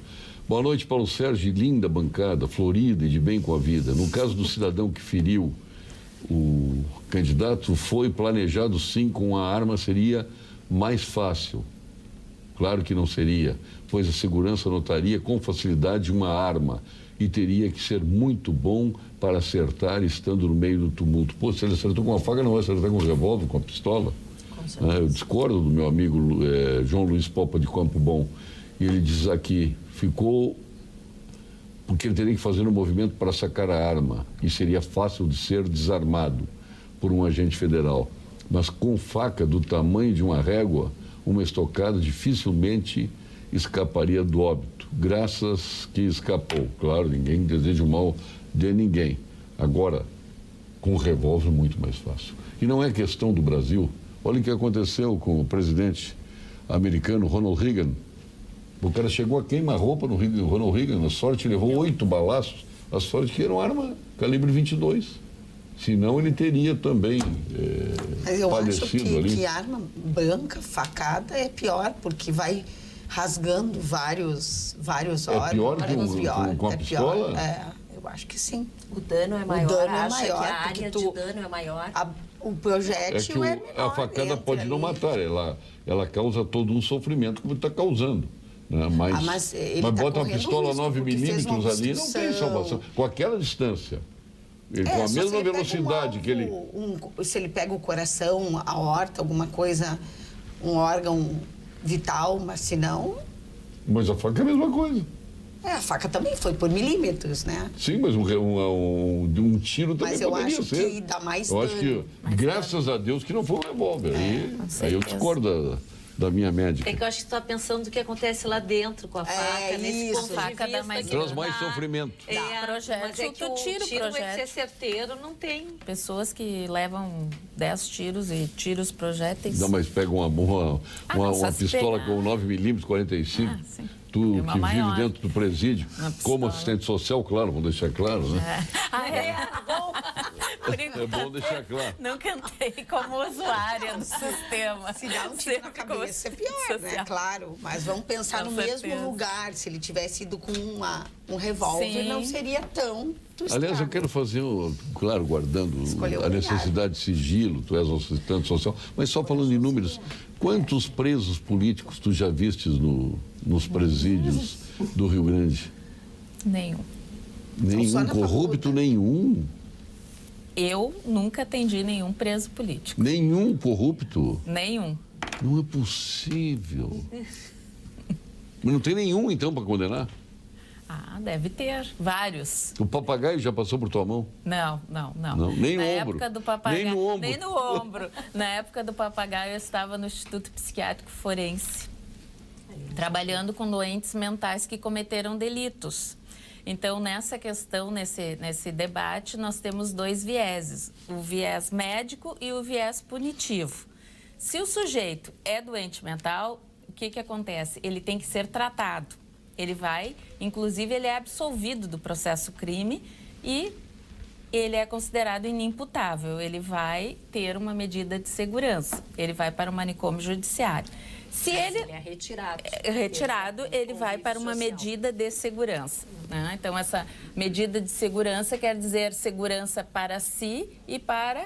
Speaker 2: Boa noite, Paulo Sérgio. Linda bancada, florida e de bem com a vida. No caso do cidadão que feriu o candidato, foi planejado sim, com a arma seria mais fácil. Claro que não seria, pois a segurança notaria com facilidade uma arma e teria que ser muito bom para acertar estando no meio do tumulto. Pô, se ele acertou com uma faca, não vai acertar com um revólver, com uma pistola? Eu discordo do meu amigo João Luiz Popa de Campo Bom. E ele diz aqui, ficou porque ele teria que fazer um movimento para sacar a arma e seria fácil de ser desarmado por um agente federal. Mas com faca do tamanho de uma régua, uma estocada dificilmente escaparia do óbito. Graças que escapou. Claro, ninguém deseja o mal de ninguém. Agora, com um revólver, muito mais fácil. E não é questão do Brasil. Olha o que aconteceu com o presidente americano Ronald Reagan. O cara chegou a queima-roupa no Ronald Reagan. A sorte levou 8 balaços. A sorte que era uma arma calibre 22. Senão ele teria também
Speaker 5: Mas eu acho
Speaker 2: falecido ali.
Speaker 5: que arma branca, facada, é pior, porque vai rasgando vários órgãos.
Speaker 2: É pior que com a pistola?
Speaker 5: Eu acho que sim.
Speaker 6: O dano é maior,
Speaker 5: dano é
Speaker 6: acha
Speaker 5: maior,
Speaker 6: que a
Speaker 5: porque
Speaker 6: área de dano é maior?
Speaker 5: O projétil é menor.
Speaker 2: A facada
Speaker 5: entra
Speaker 2: pode não
Speaker 5: ali.
Speaker 2: matar, ela causa todo um sofrimento como está causando. Né? Mas
Speaker 5: ele tá
Speaker 2: bota uma
Speaker 5: correndo
Speaker 2: pistola
Speaker 5: risco,
Speaker 2: 9
Speaker 5: porque fez uma
Speaker 2: milímetros ali, não tem
Speaker 5: obstrução.
Speaker 2: salvação. Com aquela distância, com a
Speaker 5: só
Speaker 2: mesma
Speaker 5: se ele pega
Speaker 2: velocidade que ele...
Speaker 5: se ele pega o coração, a aorta, alguma coisa, um órgão vital, mas se não...
Speaker 2: Mas a faca é a mesma coisa.
Speaker 5: A faca também foi por milímetros, né?
Speaker 2: Sim, mas um tiro também
Speaker 5: Mas eu
Speaker 2: poderia
Speaker 5: acho
Speaker 2: ser.
Speaker 5: que dá mais
Speaker 2: Eu
Speaker 5: dano.
Speaker 2: acho que, graças a Deus, que não foi um revólver. Aí eu discordo da minha médica.
Speaker 3: É que eu acho que tu está pensando o que acontece lá dentro com a faca, nesse
Speaker 5: isso.
Speaker 3: ponto de
Speaker 4: Faca dá
Speaker 3: vista
Speaker 4: mais
Speaker 3: que
Speaker 2: Traz
Speaker 3: não
Speaker 2: mais
Speaker 3: dá.
Speaker 2: sofrimento.
Speaker 4: Projétil,
Speaker 3: mas é que
Speaker 4: tu tira o
Speaker 3: tiro vai ser
Speaker 4: projétil.
Speaker 3: certeiro, não tem.
Speaker 4: Pessoas que levam 10 tiros e tiros projéteis.
Speaker 2: Não, mas pega uma
Speaker 4: só se
Speaker 2: pistola
Speaker 4: pegar.
Speaker 2: com 9 milímetros, 45.
Speaker 4: Sim.
Speaker 2: Tu
Speaker 4: É uma
Speaker 2: que
Speaker 4: maior.
Speaker 2: vive dentro do presídio,
Speaker 4: Uma pistola.
Speaker 2: como assistente social, claro, vamos deixar claro, né?
Speaker 4: Por
Speaker 2: É bom deixar claro.
Speaker 4: Nunca entrei como usuária do sistema.
Speaker 5: Se dá um tiro na
Speaker 4: Sempre como
Speaker 5: cabeça é pior, né?
Speaker 4: social.
Speaker 5: Claro. Mas vamos pensar
Speaker 4: Com
Speaker 5: no
Speaker 4: certeza.
Speaker 5: mesmo lugar. Se ele tivesse ido com um revólver,
Speaker 4: Sim.
Speaker 5: não seria tão
Speaker 2: Aliás, eu quero fazer, claro, guardando
Speaker 5: Escolheu
Speaker 2: a
Speaker 5: bem
Speaker 2: necessidade de sigilo, tu és um assistente social, mas só falando em números, quantos presos políticos tu já vistes nos presídios do Rio Grande?
Speaker 4: Nenhum.
Speaker 5: Só
Speaker 2: Nenhum
Speaker 5: na
Speaker 2: corrupto, nenhum.
Speaker 4: Eu nunca atendi nenhum preso político.
Speaker 2: Nenhum corrupto.
Speaker 4: Nenhum.
Speaker 2: Não é possível. Mas não tem nenhum, então, para condenar?
Speaker 4: Ah, deve ter. Vários.
Speaker 2: O papagaio já passou por tua mão?
Speaker 4: Não.
Speaker 2: Não, nem
Speaker 4: Na
Speaker 2: no ombro.
Speaker 4: época do papagaio.
Speaker 2: Nem no ombro.
Speaker 4: Nem no ombro. Na época do papagaio, eu estava no Instituto Psiquiátrico Forense, trabalhando com doentes mentais que cometeram delitos. Então, nessa questão, nesse debate, nós temos dois vieses, o viés médico e o viés punitivo. Se o sujeito é doente mental, o que acontece? Ele tem que ser tratado. Inclusive, ele é absolvido do processo crime e ele é considerado inimputável. Ele vai ter uma medida de segurança. Ele vai para o manicômio judiciário. Se ele
Speaker 6: é retirado.
Speaker 4: Ele vai para uma medida de segurança. Né? Então, essa medida de segurança quer dizer segurança para si e para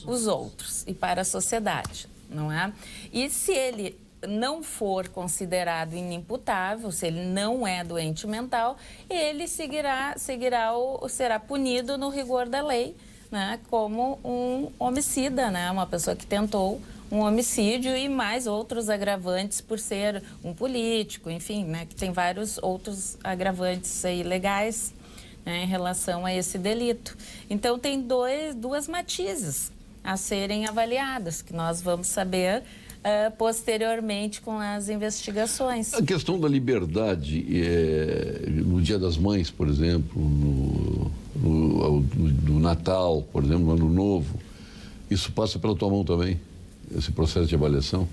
Speaker 4: os outros, e para a sociedade, não é? E se ele não for considerado inimputável, se ele não é doente mental, ele será punido no rigor da lei, né? Como um homicida, né? Uma pessoa que tentou um homicídio e mais outros agravantes por ser um político, enfim, né? Que tem vários outros agravantes aí legais, né? Em relação a esse delito. Então, tem duas matizes a serem avaliadas, que nós vamos saber posteriormente com as investigações.
Speaker 2: A questão da liberdade, no Dia das Mães, por exemplo, no Natal, por exemplo, no Ano Novo, isso passa pela tua mão também, esse processo de avaliação?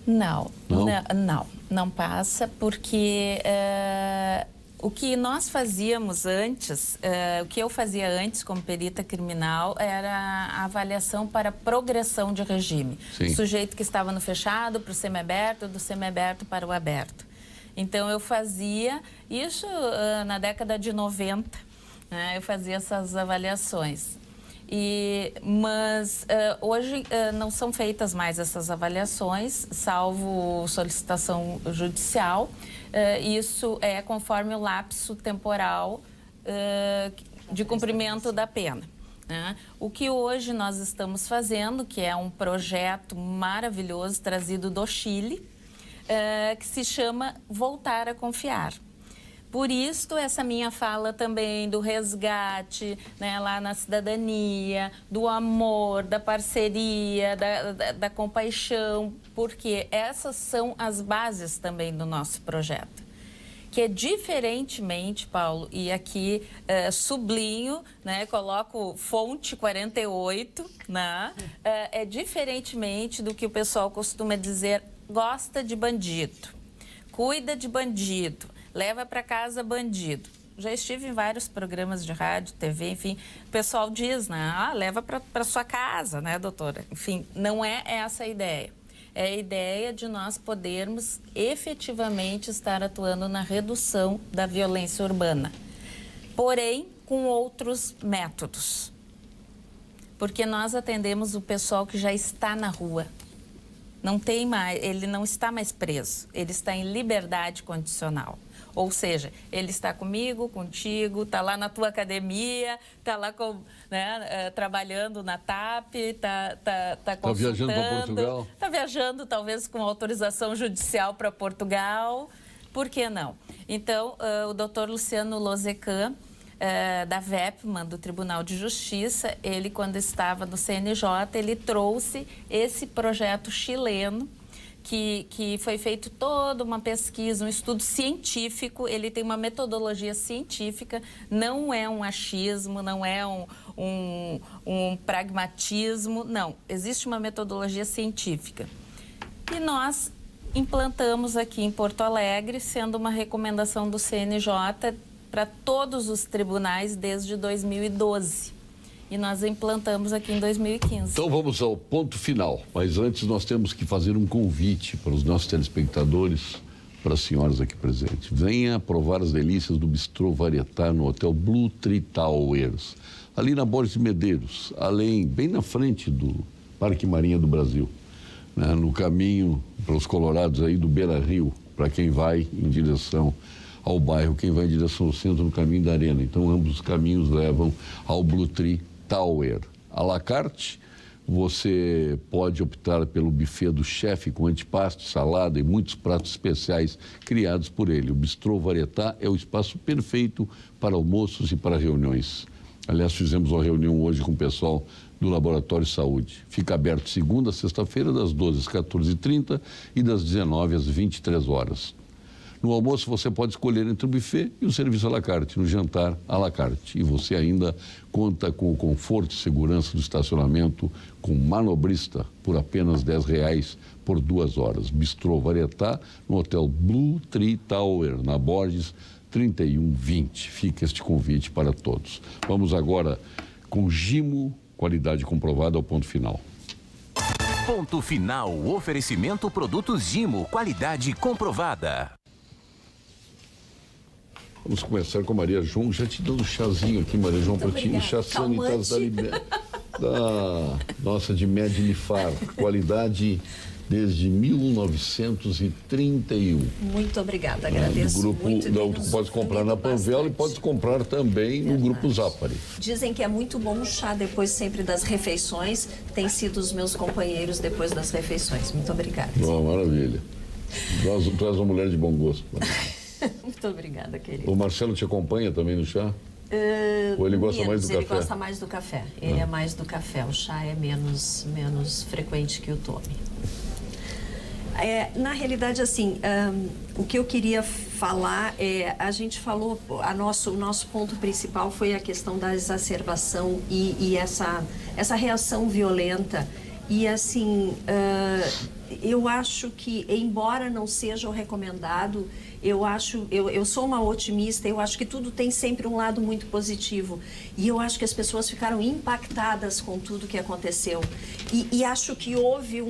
Speaker 4: Não passa, porque o que nós fazíamos antes, o que eu fazia antes como perita criminal era a avaliação para progressão de regime.
Speaker 2: Sim.
Speaker 4: O sujeito que estava no fechado para o semiaberto, do semiaberto para o aberto. Então, eu fazia isso na década de 90, né? Eu fazia essas avaliações. Mas hoje não são feitas mais essas avaliações, salvo solicitação judicial. Isso é conforme o lapso temporal de cumprimento da pena. Né? O que hoje nós estamos fazendo, que é um projeto maravilhoso trazido do Chile, que se chama Voltar a Confiar. Por isso, essa minha fala também do resgate, né, lá na cidadania, do amor, da parceria, da compaixão, porque essas são as bases também do nosso projeto. Que é diferentemente, Paulo, e aqui sublinho, né, coloco fonte 48, né, é diferentemente do que o pessoal costuma dizer, gosta de bandido, cuida de bandido, leva para casa bandido. Já estive em vários programas de rádio, TV, enfim. O pessoal diz, né? Leva para sua casa, né, doutora? Enfim, não é essa a ideia. É a ideia de nós podermos efetivamente estar atuando na redução da violência urbana. Porém, com outros métodos. Porque nós atendemos o pessoal que já está na rua. Não tem mais, ele não está mais preso, ele está em liberdade condicional. Ou seja, ele está comigo, contigo, está lá na tua academia, está lá trabalhando na TAP, está consultando. Está
Speaker 2: viajando para Portugal?
Speaker 4: Está viajando, talvez, com autorização judicial para Portugal. Por que não? Então, o doutor Luciano Lozecan, da VEPMAN, do Tribunal de Justiça, ele, quando estava no CNJ, ele trouxe esse projeto chileno, que foi feito toda uma pesquisa, um estudo científico, ele tem uma metodologia científica, não é um achismo, não é um pragmatismo, não. Existe uma metodologia científica. E nós implantamos aqui em Porto Alegre, sendo uma recomendação do CNJ para todos os tribunais desde 2012. E nós implantamos aqui em 2015.
Speaker 2: Então vamos ao ponto final. Mas antes nós temos que fazer um convite para os nossos telespectadores, para as senhoras aqui presentes. Venha provar as delícias do Bistrô Varietá no Hotel Blue Tree Towers, ali na Borges de Medeiros, bem na frente do Parque Marinha do Brasil, né? No caminho para os colorados aí do Beira Rio, para quem vai em direção ao bairro, quem vai em direção ao centro, no caminho da Arena. Então ambos os caminhos levam ao Blue Tree Tower. À la carte, você pode optar pelo buffet do chefe com antipasto, salada e muitos pratos especiais criados por ele. O Bistrô Varietá é o espaço perfeito para almoços e para reuniões. Aliás, fizemos uma reunião hoje com o pessoal do Laboratório Saúde. Fica aberto segunda a sexta-feira, das 12 às 14h30 e das 19 às 23 horas. No almoço você pode escolher entre o buffet e o serviço à la carte, no jantar à la carte. E você ainda conta com o conforto e segurança do estacionamento com manobrista por apenas R$10 por 2 horas. Bistrô Varietá, no Hotel Blue Tree Tower, na Borges 3120. Fica este convite para todos. Vamos agora com Gimo, qualidade comprovada ao ponto final.
Speaker 1: Ponto final, oferecimento produtos Gimo, qualidade comprovada.
Speaker 2: Vamos começar com a Maria João, já te dando um chazinho aqui, Maria João, para ti, um chá Sanitas de Medlifar, qualidade desde 1931.
Speaker 6: Muito obrigada, agradeço.
Speaker 2: Do grupo,
Speaker 6: muito.
Speaker 2: pode comprar na Panvel e pode comprar também no Grupo Zapari.
Speaker 6: Dizem que é muito bom o chá depois sempre das refeições, tem sido os meus companheiros depois das refeições. Muito obrigada.
Speaker 2: Maravilha. Tu és uma mulher de bom gosto.
Speaker 6: Muito obrigada, querido.
Speaker 2: O Marcelo te acompanha também no chá? Ou ele gosta mais do café?
Speaker 6: Ele gosta mais do café. Ele é mais do café. O chá é menos frequente que o tome. Na realidade, assim, o que eu queria falar a gente falou, o nosso ponto principal foi a questão da exacerbação e essa reação violenta. E, assim, eu acho que, embora não seja o recomendado, eu sou uma otimista, eu acho que tudo tem sempre um lado muito positivo. E eu acho que as pessoas ficaram impactadas com tudo que aconteceu. E acho que houve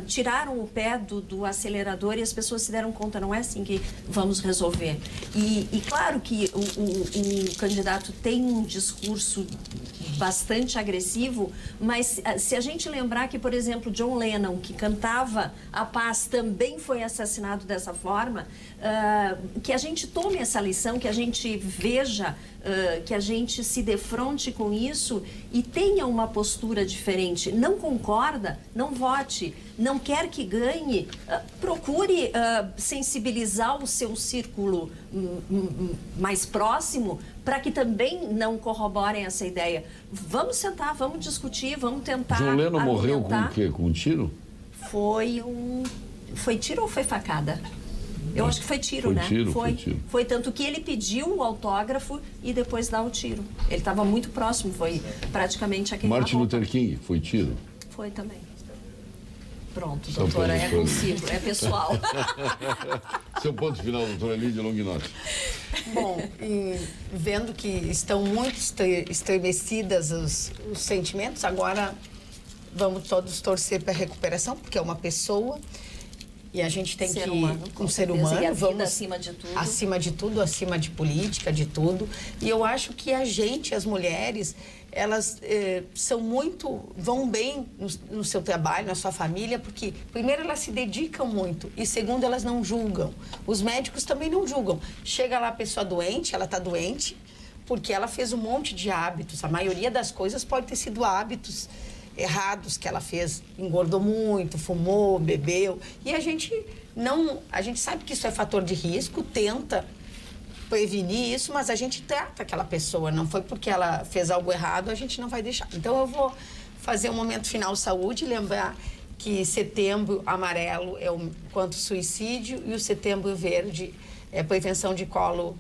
Speaker 6: tiraram o pé do acelerador e as pessoas se deram conta, não é assim que vamos resolver. E claro que o candidato tem um discurso bastante agressivo, mas se a gente lembrar que, por exemplo, John Lennon, que cantava a paz, também foi assassinado dessa forma, que a gente tome essa lição, que a gente veja, que a gente se defronte com isso e tenha uma postura diferente. Não concorda? Não vote. Não quer que ganhe? Procure sensibilizar o seu círculo mais próximo para que também não corroborem essa ideia. Vamos sentar, vamos discutir, vamos tentar
Speaker 2: John Lennon
Speaker 6: argumentar.
Speaker 2: Morreu com o quê? Com um tiro?
Speaker 6: Foi tiro ou foi facada? Eu acho que foi tiro,
Speaker 2: foi
Speaker 6: né?
Speaker 2: Tiro, foi tiro.
Speaker 6: Foi tanto que ele pediu o autógrafo e depois dá o tiro. Ele estava muito próximo, foi praticamente aquele.
Speaker 2: Martin Luther King, foi tiro?
Speaker 6: Foi também. Pronto, doutora, é consigo, é pessoal.
Speaker 2: Seu ponto final, doutora Lídia Longinotti.
Speaker 5: Bom, e vendo que estão muito estremecidas os sentimentos, agora vamos todos torcer para a recuperação, porque é uma pessoa e a gente tem
Speaker 6: Ser
Speaker 5: que...
Speaker 6: humano, com
Speaker 5: ser
Speaker 6: certeza,
Speaker 5: humano,
Speaker 6: e a vida
Speaker 5: vamos
Speaker 6: acima de tudo.
Speaker 5: acima de tudo, acima de política, de tudo. E eu acho que a gente, as mulheres, elas vão bem no seu trabalho, na sua família, porque, primeiro, elas se dedicam muito e, segundo, elas não julgam. Os médicos também não julgam. Chega lá a pessoa doente, ela está doente, porque ela fez um monte de hábitos. A maioria das coisas pode ter sido hábitos errados que ela fez, engordou muito, fumou, bebeu. E a gente sabe que isso é fator de risco, tenta prevenir isso, mas a gente trata aquela pessoa. Não foi porque ela fez algo errado, a gente não vai deixar. Então eu vou fazer um momento final saúde, lembrar que setembro amarelo é quanto suicídio e o setembro verde é prevenção de cólon,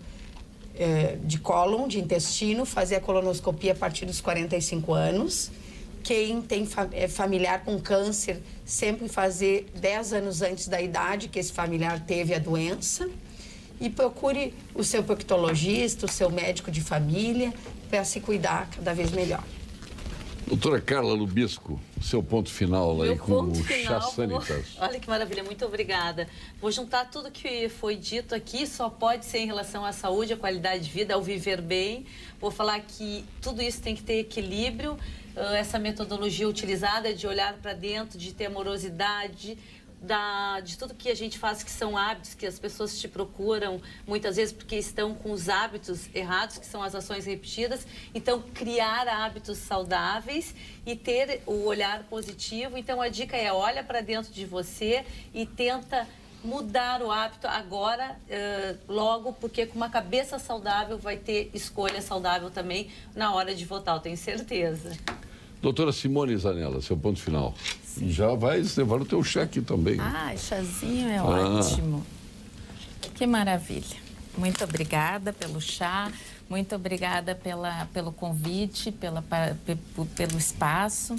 Speaker 5: de intestino, fazer a colonoscopia a partir dos 45 anos. Quem tem familiar com câncer, sempre fazer 10 anos antes da idade que esse familiar teve a doença. E procure o seu proctologista, o seu médico de família, para se cuidar cada vez melhor.
Speaker 2: Doutora Carla Lubisco, seu ponto final aí com o chá Sanitas.
Speaker 3: Olha que maravilha, muito obrigada. Vou juntar tudo que foi dito aqui, só pode ser em relação à saúde, à qualidade de vida, ao viver bem. Vou falar que tudo isso tem que ter equilíbrio, essa metodologia utilizada de olhar para dentro, de ter amorosidade, de tudo que a gente faz, que são hábitos, que as pessoas te procuram muitas vezes porque estão com os hábitos errados, que são as ações repetidas. Então, criar hábitos saudáveis e ter o olhar positivo. Então, a dica é: olha para dentro de você e tenta mudar o hábito agora, logo, porque com uma cabeça saudável vai ter escolha saudável também na hora de votar, eu tenho certeza.
Speaker 2: Doutora Simone Zanella, seu ponto final. Sim. Já vai levar o teu chá aqui também.
Speaker 4: Chazinho é ótimo. Que maravilha. Muito obrigada pelo chá, muito obrigada pelo convite, pelo espaço.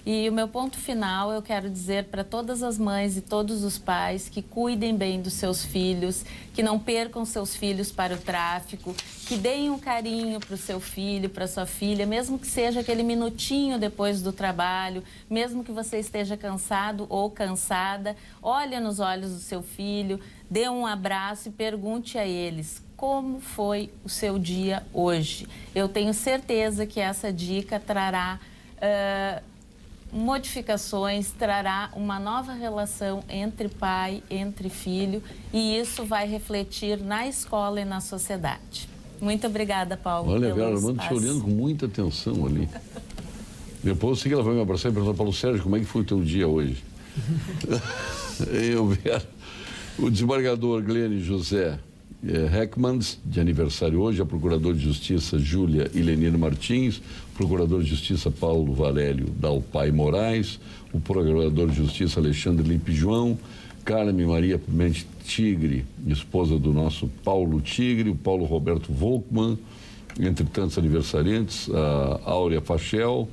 Speaker 4: E o meu ponto final, eu quero dizer para todas as mães e todos os pais que cuidem bem dos seus filhos, que não percam seus filhos para o tráfico, que deem um carinho para o seu filho, para a sua filha, mesmo que seja aquele minutinho depois do trabalho, mesmo que você esteja cansado ou cansada, olhe nos olhos do seu filho, dê um abraço e pergunte a eles: como foi o seu dia hoje? Eu tenho certeza que essa dica trará modificações, trará uma nova relação entre pai, entre filho, e isso vai refletir na escola e na sociedade. Muito obrigada, Paulo.
Speaker 2: Olha, Vera Armando te olhando com muita atenção ali. Depois eu sei que ela vai me abraçar e perguntar: Paulo Sérgio, como é que foi o teu dia hoje? O desembargador Glênio José Heckmans, de aniversário hoje, a procuradora de Justiça Júlia Ilenir Martins, procurador de Justiça Paulo Varélio Dalpai Moraes, o procurador de Justiça Alexandre Lipe João, Carmen Maria Pimente Tigre, esposa do nosso Paulo Tigre, o Paulo Roberto Volkmann, entre tantos aniversariantes, a Áurea Fachel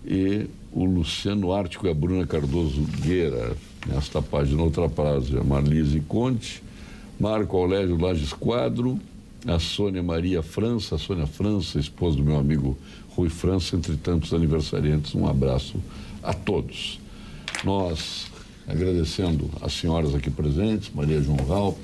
Speaker 2: e o Luciano Ártico e a Bruna Cardoso Gueira. Nesta página, outra frase, a Marlise Conte, Marco Aurélio Lages Quadro, a Sônia Maria França, a Sônia França, esposa do meu amigo Rui França, entre tantos aniversariantes. Um abraço a todos. Nós, agradecendo as senhoras aqui presentes, Maria João Raup,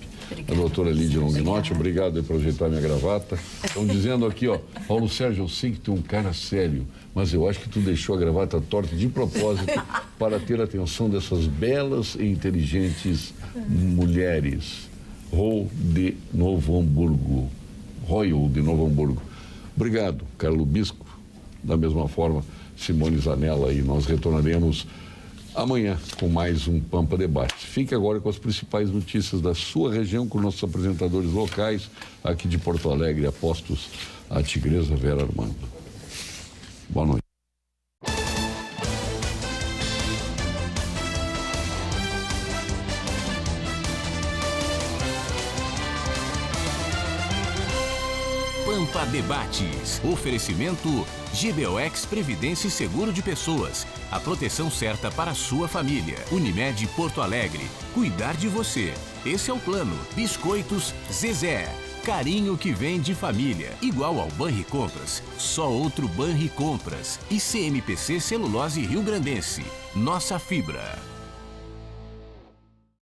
Speaker 2: a doutora Lídia Longinotti, obrigado por ajeitar minha gravata. Estão dizendo aqui, Paulo Sérgio, eu sei que tu é um cara sério, mas eu acho que tu deixou a gravata torta de propósito para ter a atenção dessas belas e inteligentes mulheres. Royal de Novo Hamburgo. Obrigado, Carlos Bisco. Da mesma forma, Simone Zanella, e nós retornaremos amanhã com mais um Pampa Debate. Fique agora com as principais notícias da sua região com nossos apresentadores locais aqui de Porto Alegre, apostos a tigresa Vera Armando. Boa noite.
Speaker 1: Pampa Debates. Oferecimento GBOX Previdência e Seguro de Pessoas. A proteção certa para a sua família. Unimed Porto Alegre. Cuidar de você. Esse é o plano. Biscoitos Zezé. Carinho que vem de família. Igual ao Banricompras, só outro Banricompras. E CMPC Celulose Rio Grandense. Nossa fibra.